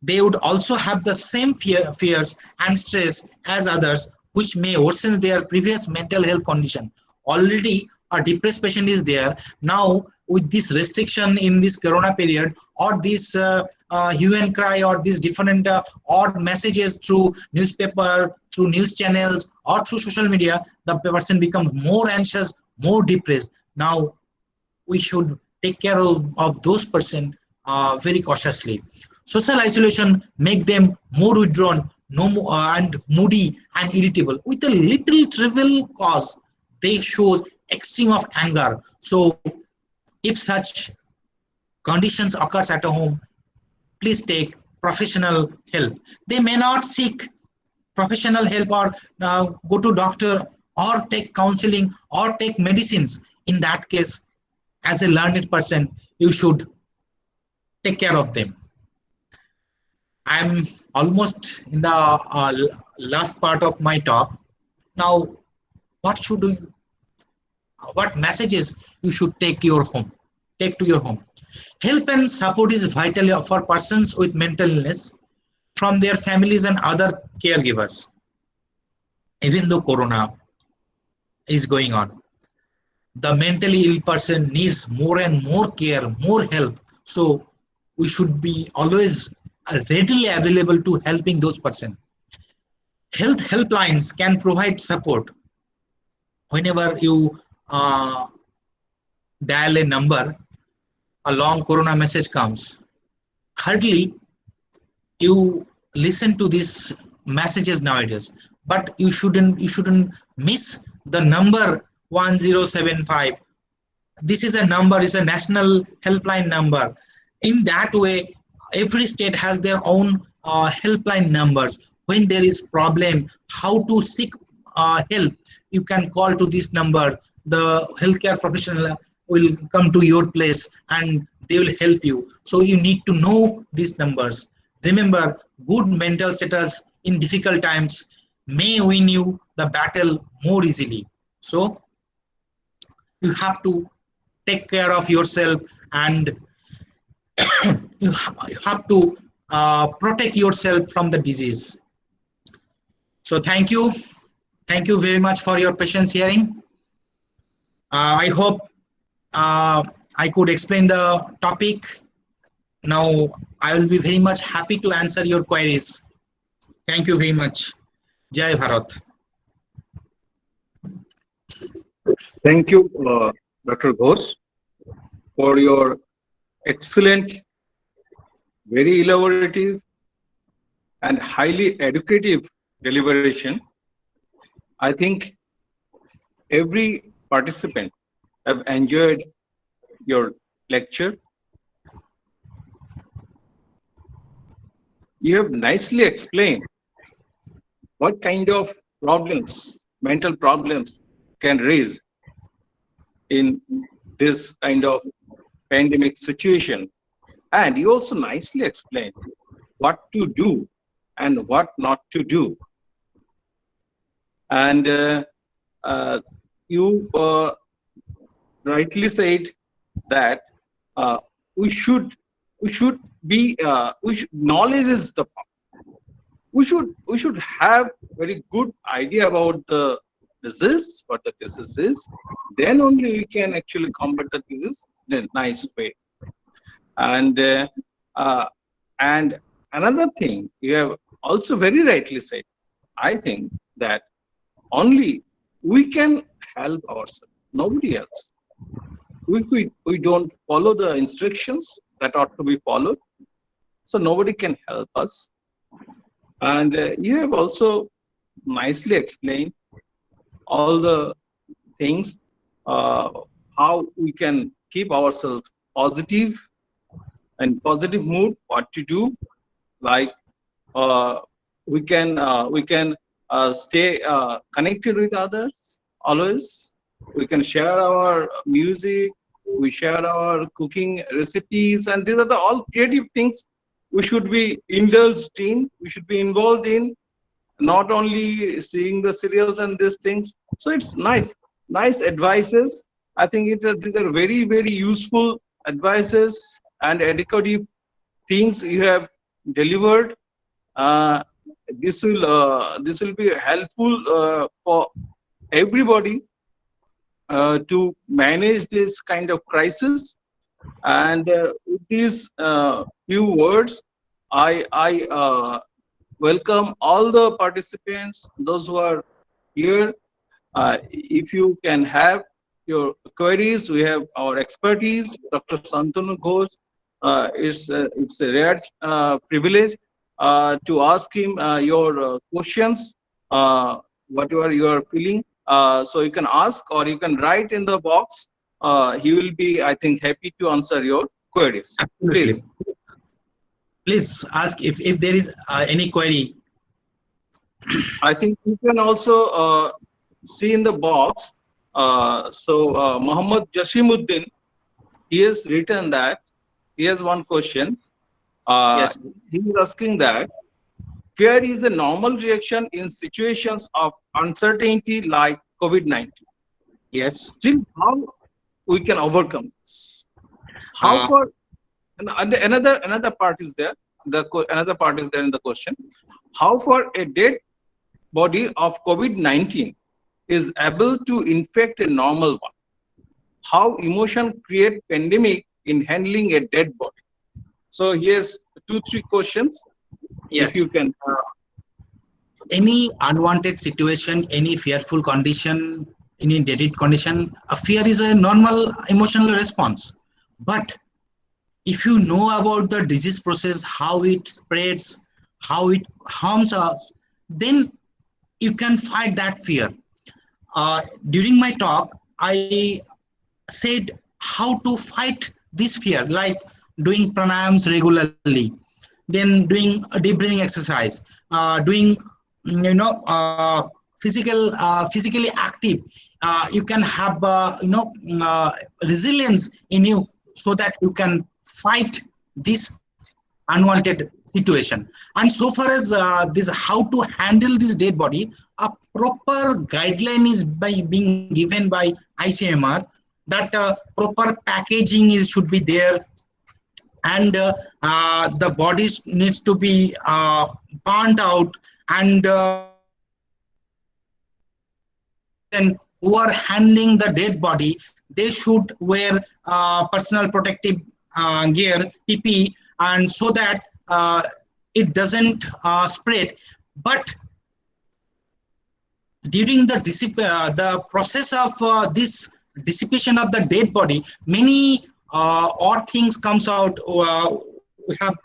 They would also have the same fears and stress as others, which may worsen their previous mental health condition. Already a depressed patient is there. Now with this restriction in this corona period, or this hue and cry, or these different odd messages through newspaper, through news channels, or through social media, the person becomes more anxious, more depressed. Now we should take care of those person very cautiously. Social isolation make them more withdrawn, and moody and irritable. With a little trivial cause, they show extreme of anger. So, if such conditions occurs at a home, please take professional help. They may not seek professional help or go to doctor or take counseling or take medicines. In that case, as a learned person, you should take care of them. I'm almost in the last part of my talk. Now, what should you, what messages you should take to your home? Help and support is vital for persons with mental illness from their families and other caregivers. Even though Corona is going on, the mentally ill person needs more and more care, more help. So we should be always readily available to helping those person. Health helplines can provide support. Whenever you dial a number, a long Corona message comes. Hardly you listen to these messages nowadays, but you shouldn't miss the number 1075. This is a number, is a national helpline number. In that way, every state has their own helpline numbers. When there is problem, how to seek help, you can call to this number. The healthcare professional will come to your place and they will help you. So you need to know these numbers. Remember, good mental status in difficult times may win you the battle more easily. So you have to take care of yourself, and you have to protect yourself from the disease. So thank you very much for your patience hearing. I hope I could explain the topic. Now I will be very much happy to answer your queries. Thank you very much. Jai Bharat. Thank you, Dr. Ghosh, for your excellent, very elaborative, and highly educative deliberation. I think every participant have enjoyed your lecture. You have nicely explained what kind of problems, mental problems, can raise in this kind of pandemic situation. And you also nicely explained what to do and what not to do. And you rightly said that we should be knowledge is the power. We should have very good idea about the disease, what the disease is. Then only we can actually combat the disease in a nice way. And another thing you have also very rightly said. I think that only we can help ourselves, nobody else. If we don't follow the instructions that ought to be followed, so nobody can help us. And you have also nicely explained all the things, how we can keep ourselves positive and positive mood, what to do, like we can stay connected with others always. We can share our music, we share our cooking recipes, and these are the all creative things we should be indulged in, we should be involved in, not only seeing the serials and these things. So it's nice advices. I think these are very, very useful advices and educative things you have delivered. This will be helpful for everybody to manage this kind of crisis. And with these few words, I welcome all the participants, those who are here. If you can have your queries, we have our expertise, Dr. Santanu Ghosh it's a rare privilege to ask him your questions, whatever you are feeling. So you can ask or you can write in the box. He will be, I think, happy to answer your queries. Absolutely. Please. Please ask if there is any query. I think you can also see in the box. Muhammad Jashimuddin, he has written that he has one question. Yes. He is asking that fear is a normal reaction in situations of uncertainty like COVID-19. Yes. Still, how we can overcome this? How for another part is there. Another part is there in the question. How for a dead body of COVID-19 is able to infect a normal one? How emotion create pandemic in handling a dead body? So here's 2-3 questions. Yes. If you can. Any unwanted situation, any fearful condition, any dreaded condition, a fear is a normal emotional response. But if you know about the disease process, how it spreads, how it harms us, then you can fight that fear. During my talk, I said how to fight this fear, like doing pranayams regularly, then doing a deep breathing exercise, doing physically active. You can have resilience in you so that you can fight this unwanted situation. And so far as this how to handle this dead body, a proper guideline is being given by ICMR, that proper packaging should be there, and the bodies needs to be burnt out, and who are handling the dead body, they should wear personal protective gear, PPE, and so that it doesn't spread. But during the process of this dissipation of the dead body, many odd things comes out. We have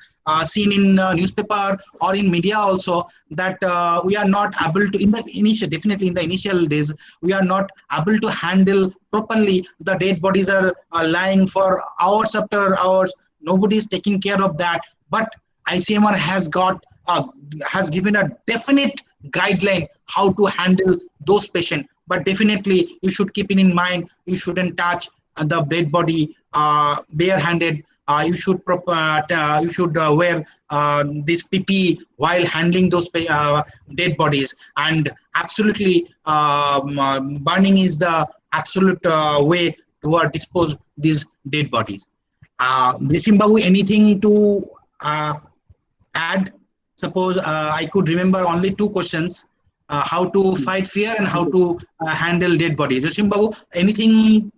seen in newspaper or in media also that we are not able to, definitely in the initial days, we are not able to handle properly. The dead bodies are lying for hours after hours. Nobody is taking care of that. But ICMR has given a definite guideline how to handle those patients. But definitely you should keep it in mind, you shouldn't touch the dead body bare-handed. You should wear this PPE while handling those dead bodies. And absolutely burning is the absolute way to dispose these dead bodies. Babu, anything to add? Suppose I could remember only 2 questions, how to fight fear and how to handle dead body. Babu, anything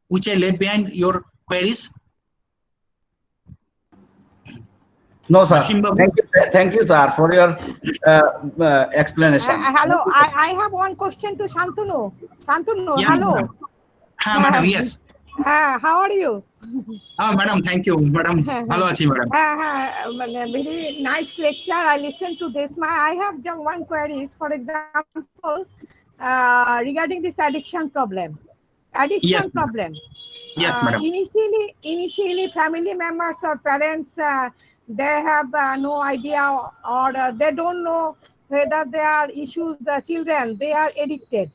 which I left behind your queries? No, sir. Thank you, sir, for your explanation. Hello, I have one question to Shantanu. Shantanu, Yeah, hello. madam, yes. How are you? Madam, thank you. Madam, hello, madam. Very nice lecture. I listened to this. I have just one query. For example, regarding this addiction problem. Yes, Problem. Yes, madam. Initially, family members or parents, they have no idea, or they don't know whether there are issues, the children, they are addicted.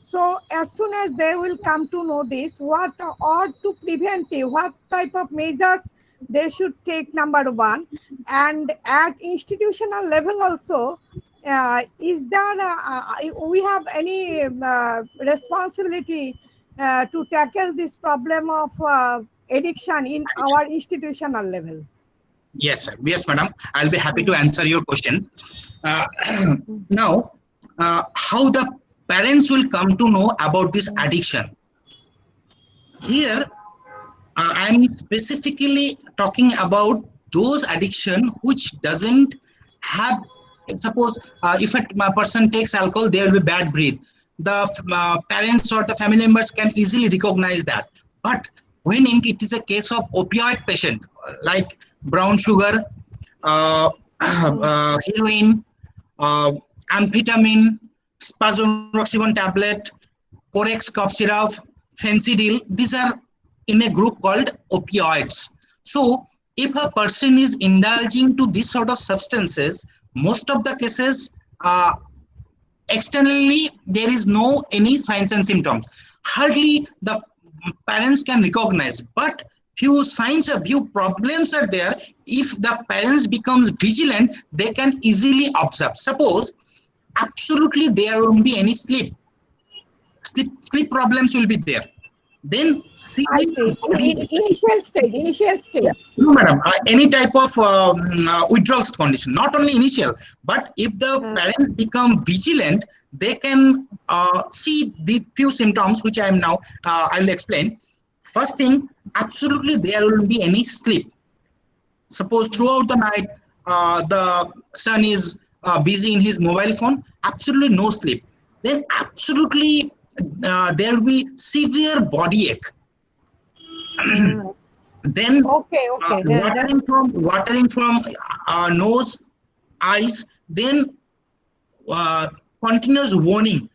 So as soon as they will come to know this, what or to prevent it, what type of measures they should take, number one. And at institutional level also, is there, we have any responsibility to tackle this problem of addiction in our institutional level? Yes, sir. Yes, madam. I'll be happy to answer your question. Now, how the parents will come to know about this addiction? Here, I'm specifically talking about those addiction which doesn't have, suppose if a person takes alcohol, there will be bad breath. The parents or the family members can easily recognize that. But when it is a case of opioid patient like brown sugar, heroin, amphetamine, spazoroxibone tablet, Corex cough syrup, Fencidil, these are in a group called opioids. So if a person is indulging to this sort of substances, most of the cases externally there is no any signs and symptoms. Hardly the parents can recognize, but few signs of few problems are there. If the parents becomes vigilant, they can easily observe. Suppose absolutely there won't be any sleep problems will be there. Then see, I see. Initial stage. no, madam, any type of withdrawal condition, not only initial, but if the parents become vigilant, they can see the few symptoms which I am now, I will explain. First thing, absolutely there will be any sleep. Suppose throughout the night, the son is busy in his mobile phone, absolutely no sleep. Then absolutely there will be severe body ache. Then watering from nose, eyes, then continuous warning.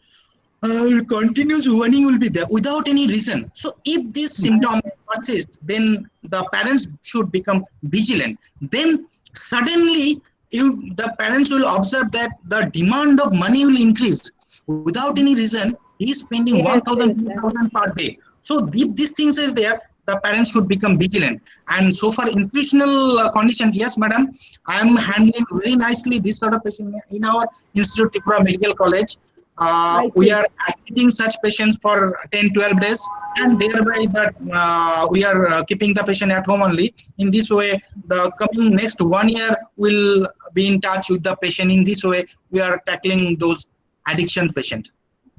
Continuous warning will be there without any reason. So if this symptom persists, then the parents should become vigilant. Then suddenly the parents will observe that the demand of money will increase without any reason. He is spending 1,000, 2,000 per day. So if these things is there, the parents should become vigilant. And so for institutional condition, yes, madam, I am handling very nicely this sort of patient in our Institute Tripura Medical College. We are admitting such patients for 10-12 days, and thereby that we are keeping the patient at home only. In this way, the coming next 1 year will be in touch with the patient. In this way, we are tackling those addiction patients.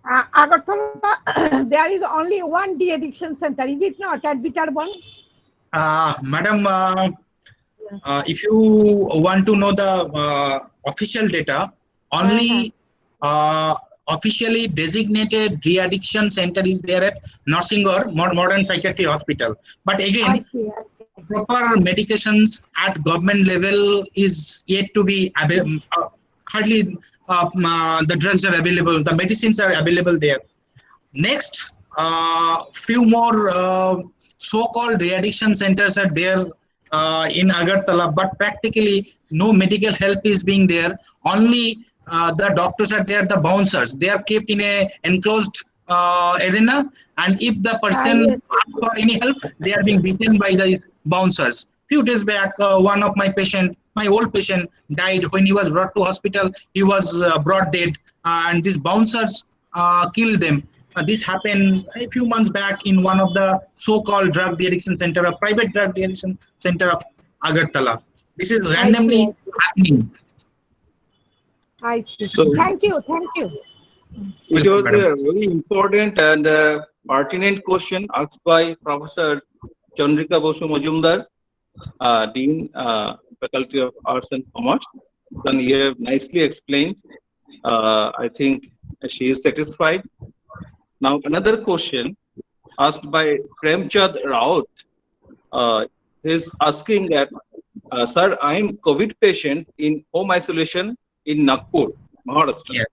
Agartala, there is only one de-addiction center, is it not, at Bitarbon? Madam, if you want to know the official data, only officially designated de-addiction center is there at Narsingor Modern Psychiatry Hospital. But again, proper medications at government level is yet to be hardly the drugs are available, the medicines are available there. Next, few more so-called de-addiction centers are there in Agartala, but practically no medical help is being there. Only the doctors are there, the bouncers. They are kept in a enclosed arena, and if the person asks for any help, they are being beaten by these bouncers. Few days back, one of my old patient died. When he was brought to hospital, he was brought dead, and these bouncers killed them. This happened a few months back in one of the so-called drug de-addiction center, a private drug de-addiction center of Agartala. This is randomly happening. I see. So, thank you. It was a very important and pertinent question asked by Professor Chandrika Bosu Majumdar, Dean, Faculty of Arts and Commerce. And you have nicely explained. I think she is satisfied. Now, another question asked by Premchand Raut is asking that, sir, I am COVID patient in home isolation in Nagpur, Maharashtra. Yeah.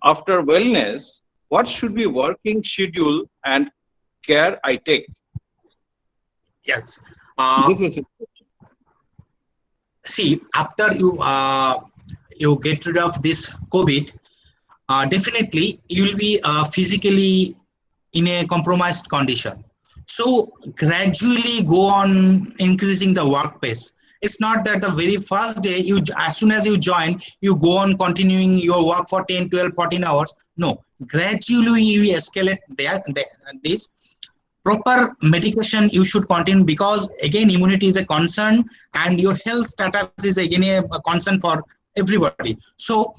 After wellness, what should be working schedule and care I take? Yes. This is it. See, after you get rid of this COVID, definitely you will be physically in a compromised condition. So gradually go on increasing the work pace. It's not that the very first day, as soon as you join, you go on continuing your work for 10, 12, 14 hours. No, gradually you escalate this. Proper medication you should continue, because again immunity is a concern and your health status is again a concern for everybody. So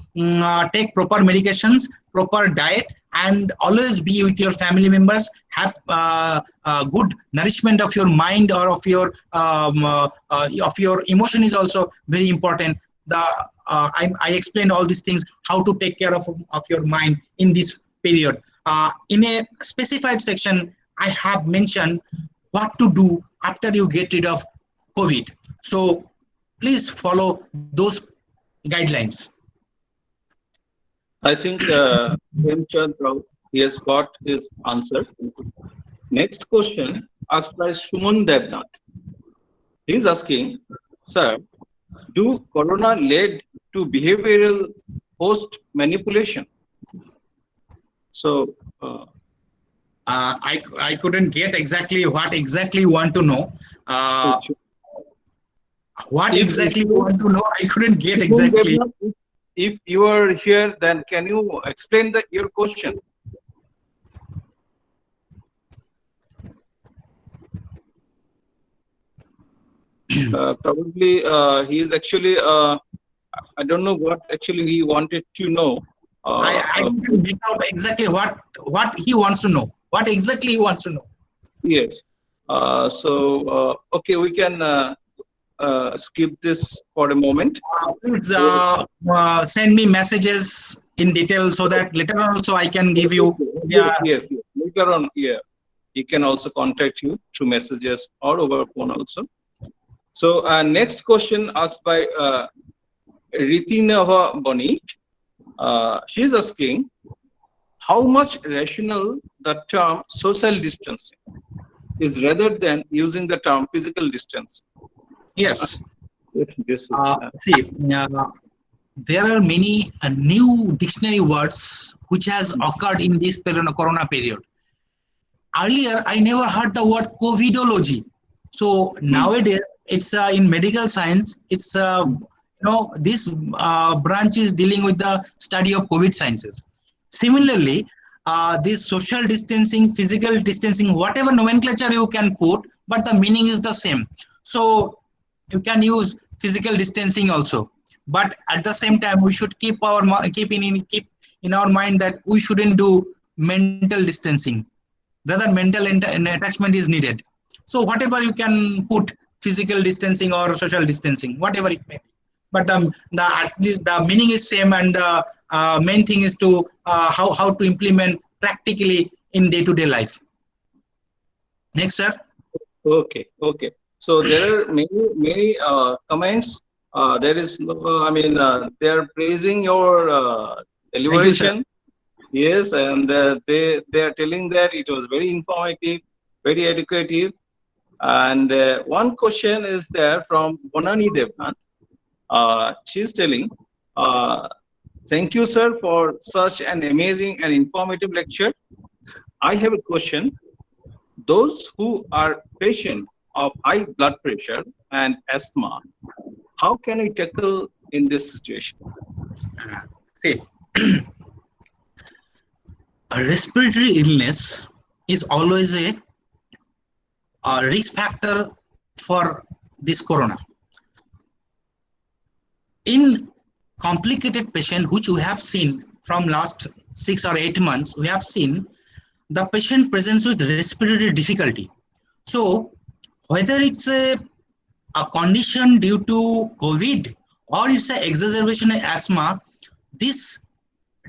take proper medications, proper diet, and always be with your family members. Have good nourishment of your mind or of your emotion is also very important. I explained all these things, how to take care of your mind in this period. In a specified section, I have mentioned what to do after you get rid of COVID. So please follow those guidelines. I think Premchand Rao, he has got his answer. Next question asked by Suman Devnath. He is asking, sir, do corona lead to behavioral host manipulation? So, I couldn't get exactly what exactly you want to know. What exactly you want to know? I couldn't get exactly. If you are here, then can you explain your question? Probably he is actually, I don't know what actually he wanted to know. I couldn't make out exactly what he wants to know. What exactly he wants to know. Yes. Okay, we can skip this for a moment. Please send me messages in detail so that later on also I can give you. Yes. Later on, yeah, he can also contact you through messages or over phone also. So next question asked by Ritinava Bonik. She's asking, how much rational the term social distancing is rather than using the term physical distance? Yes. This is, there are many new dictionary words which has occurred in this corona period. Earlier, I never heard the word COVIDology. So nowadays, it's in medical science. It's this branch is dealing with the study of COVID sciences. Similarly, this social distancing, physical distancing, whatever nomenclature you can put, but the meaning is the same. So you can use physical distancing also, but at the same time we should keep in our mind that we shouldn't do mental distancing. Rather, mental attachment is needed. So whatever you can put, physical distancing or social distancing, whatever it may be. But at least the meaning is same, and main thing is to how to implement practically in day-to-day life. Next, sir. Okay. So there are many comments. There is, they are praising your deliberation. Yes, and they are telling that it was very informative, very educative. And one question is there from Bonani Devnath. She's telling, thank you, sir, for such an amazing and informative lecture. I have a question. Those who are patient of high blood pressure and asthma, how can we tackle in this situation? See, a respiratory illness is always a risk factor for this corona. In complicated patient, which we have seen from last 6 or 8 months, we have seen the patient presents with respiratory difficulty. So whether it's a condition due to COVID or it's an exacerbation of asthma, this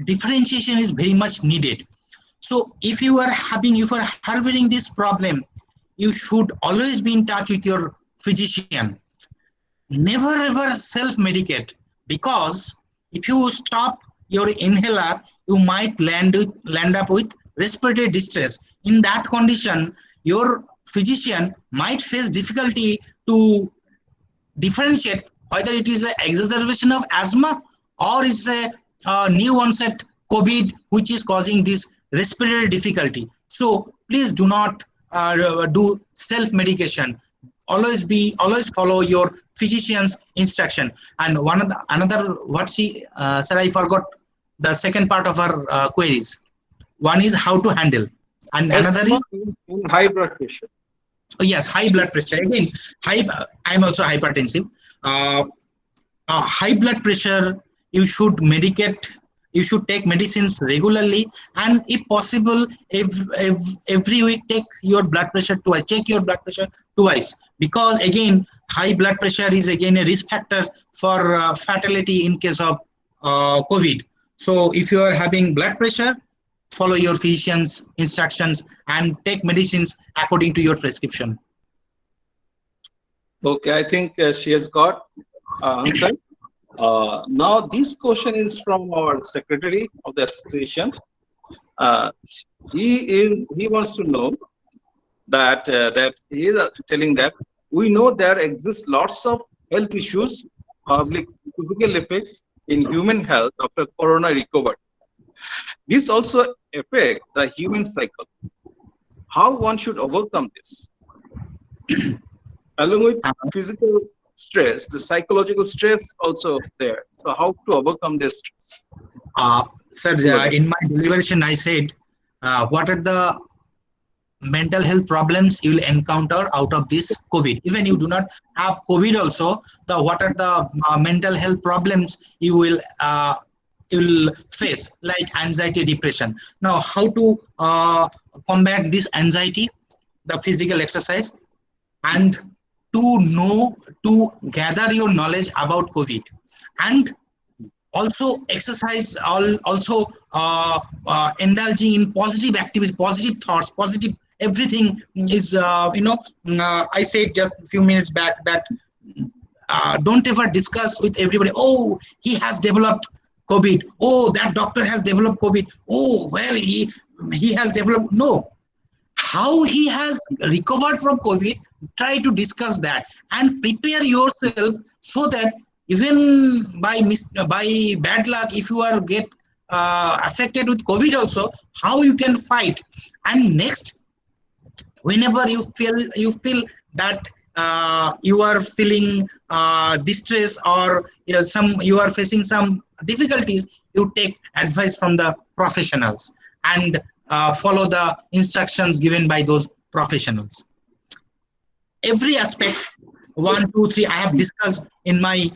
differentiation is very much needed. So if you are harboring this problem, you should always be in touch with your physician. Never ever self-medicate, because if you stop your inhaler, you might land up with respiratory distress. In that condition, your physician might face difficulty to differentiate whether it is an exacerbation of asthma or it's a new onset COVID which is causing this respiratory difficulty. So please do not do self-medication. Always follow your physician's instruction. And sir, I forgot the second part of our queries. One is how to handle, and another is high blood pressure. Oh, yes, high blood pressure. Again, I'm also hypertensive. High blood pressure, you should medicate. You should take medicines regularly, and if possible, every week take your blood pressure twice. Check your blood pressure twice, because again, high blood pressure is again a risk factor for fatality in case of COVID. So if you are having blood pressure, follow your physician's instructions and take medicines according to your prescription. Okay, I think she has got answer. Now this question is from our secretary of the association. He wants to know that he is telling that we know there exist lots of health issues, public physical effects in human health after corona recovered. This also affects the human cycle. How one should overcome this? Along with physical stress, the psychological stress also there. So how to overcome this stress? Sir, in my deliberation, I said, what are the mental health problems you will encounter out of this COVID? Even you do not have COVID also, what are the mental health problems you will face, like anxiety, depression. Now, how to combat this anxiety? The physical exercise, and to gather your knowledge about COVID, and also exercise, also indulging in positive activities, positive thoughts, positive everything is, I said just a few minutes back that don't ever discuss with everybody, oh, he has developed COVID, oh, that doctor has developed COVID, oh, well, he has developed, no. How he has recovered from COVID, try to discuss that and prepare yourself so that even by bad luck, if you are get affected with COVID also, how you can fight. And next, whenever you feel that you are feeling distress, or you are facing some difficulties, you take advice from the professionals and follow the instructions given by those professionals. Every aspect, 1, 2, 3, I have discussed in my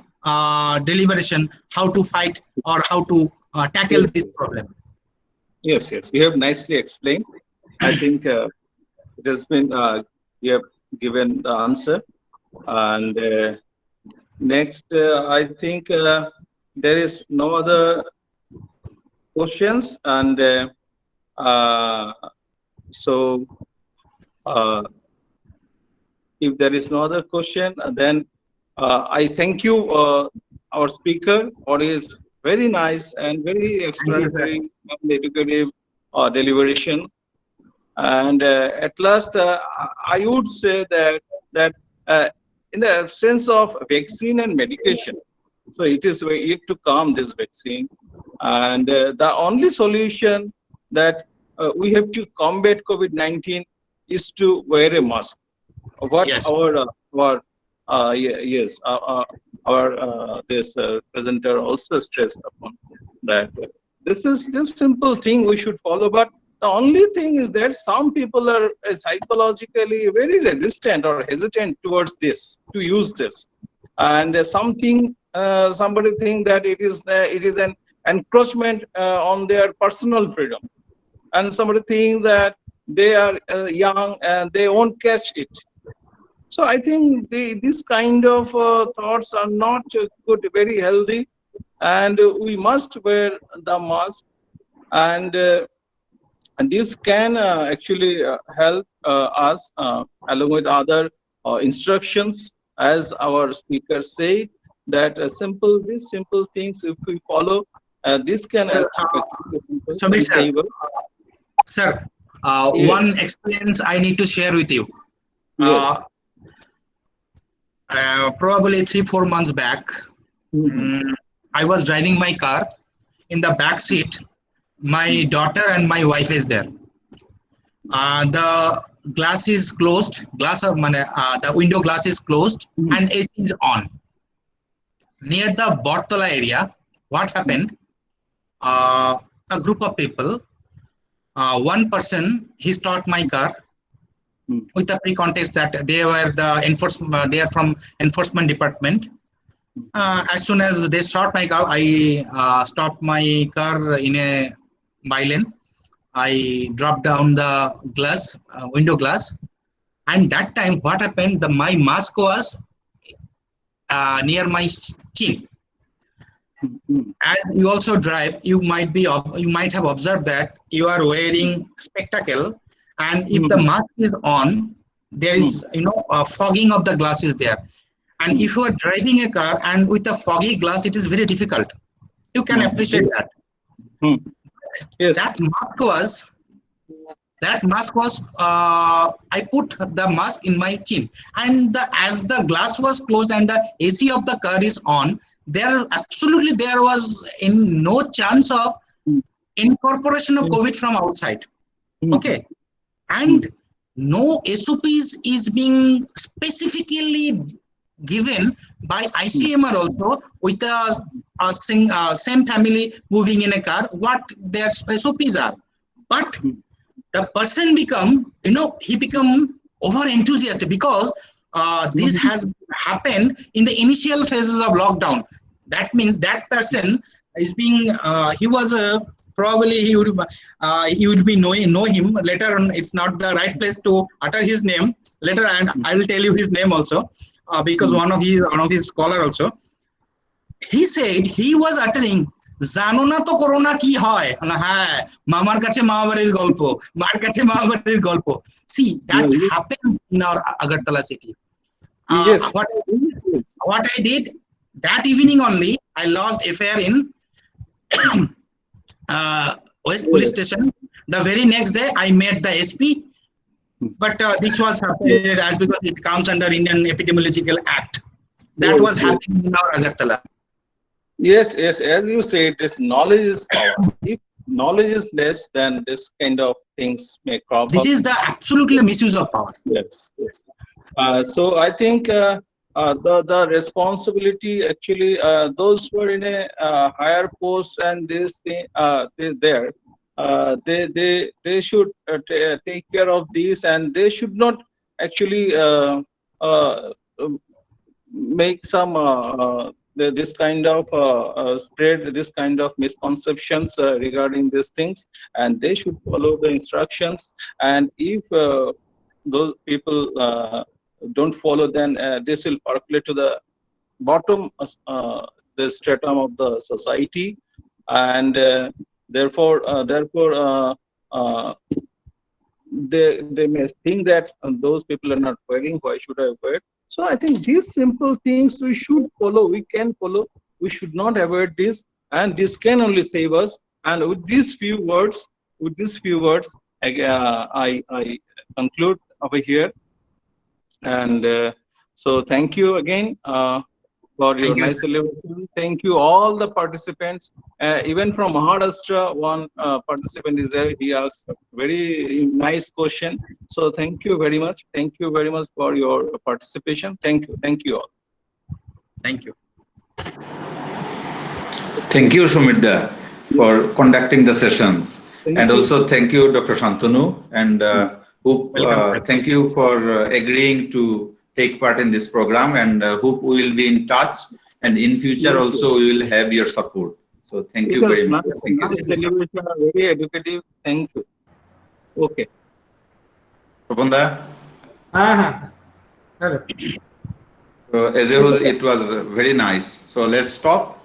deliberation how to fight or how to tackle this problem. Yes, you have nicely explained. I think it has been, you have given the answer. And next, I think there is no other questions. And so if there is no other question, then I thank you, our speaker, for his very nice and very explanatory and educative deliberation. And at last, I would say that in the sense of vaccine and medication, so it is yet to come, this vaccine. And the only solution that we have to combat COVID-19 is to wear a mask. What yes. Our this presenter also stressed upon that this is just simple thing we should follow. But the only thing is that some people are psychologically very resistant or hesitant towards this, to use this, and somebody think that it is an encroachment on their personal freedom, and somebody think that they are young and they won't catch it. So I think this kind of thoughts are not good, very healthy, and we must wear the mask, and this can actually help us along with other instructions, as our speaker said, that these simple things, if we follow, this can actually save us. Sir, Yes. one experience I need to share with you. Yes. Probably 3-4 months back, I was driving my car. In the back seat, my daughter and my wife is there. The glass is closed, the window glass is closed, and AC is on. Near the Bortola area, what happened? A group of people, one person, he stopped my car with the pre-context that they were the enforcement, they are from enforcement department. As soon as they stopped my car, I stopped my car in a by-lane. I dropped down the glass, window glass, and that time what happened? My mask was near my chin. as you also drive, you might have observed that you are wearing spectacle, and if the mask is on, there is a fogging of the glasses there. And if you are driving a car and with a foggy glass, it is very difficult. You can appreciate that. Yes. That mask was I put the mask in my chin, and as the glass was closed and the AC of the car is on, there was no chance of incorporation of COVID from outside. Okay, and no SOPs is being specifically given by ICMR also with the same family moving in a car, what their SOPs are. But the person become over enthusiastic because this has happened in the initial phases of lockdown. That means that person is being he was probably he would be know him later on. It's not the right place to utter his name later, and I will tell you his name also because one of his scholar also, he said he was uttering, জানো না তো corona কি হয়, হ্যাঁ মামার কাছে মামা বাড়ির গল্প, মার কাছে মামা বাড়ির গল্প. See, that happened in our Agartala city. Yes. What I did that evening only, I lodged FIR in West Police Station. The very next day, I met the SP, but which was happened as because it comes under Indian Epidemiological Act. That was happening in our Agartala. Yes, as you said, this knowledge is power. If knowledge is less, then this kind of things may crop up. This is the absolutely misuse of power. Yes. So I think the responsibility actually, those who are in a higher post and this thing, they should take care of these, and they should not actually make some this kind of spread this kind of misconceptions regarding these things, and they should follow the instructions. And if those people don't follow, then this will percolate to the bottom the stratum of the society, and therefore they may think that those people are not wearing, why should I wear? So I think these simple things we should follow, we can follow, we should not avoid this, and this can only save us. And with these few words, I conclude over here. And so thank you again for your nice celebration. Thank you all the participants, even from Maharashtra, one participant is there. He asked a very nice question. So thank you very much. Thank you very much for your participation. Thank you all. Thank you. Thank you, Shumitda, for conducting the sessions. And also thank you, Dr. Shantanu, and thank you for agreeing to take part in this program, and hope we will be in touch, and in future also we will have your support. So thank you very much. Thank you. Celebration are very educative. Thank you. Okay. Prabandha? Hello. As a whole, it was very nice. So let's stop.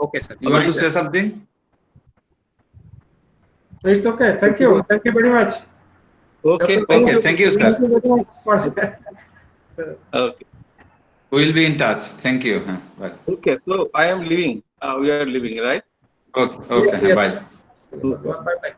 Okay, sir. You want to say something? It's okay. Thank you. Thank you very much. Okay. Thank you, sir. Thank you very much. Okay. We will be in touch. Thank you. Bye. Okay. So I am leaving. We are leaving, right? Okay. Yes. Bye. Bye.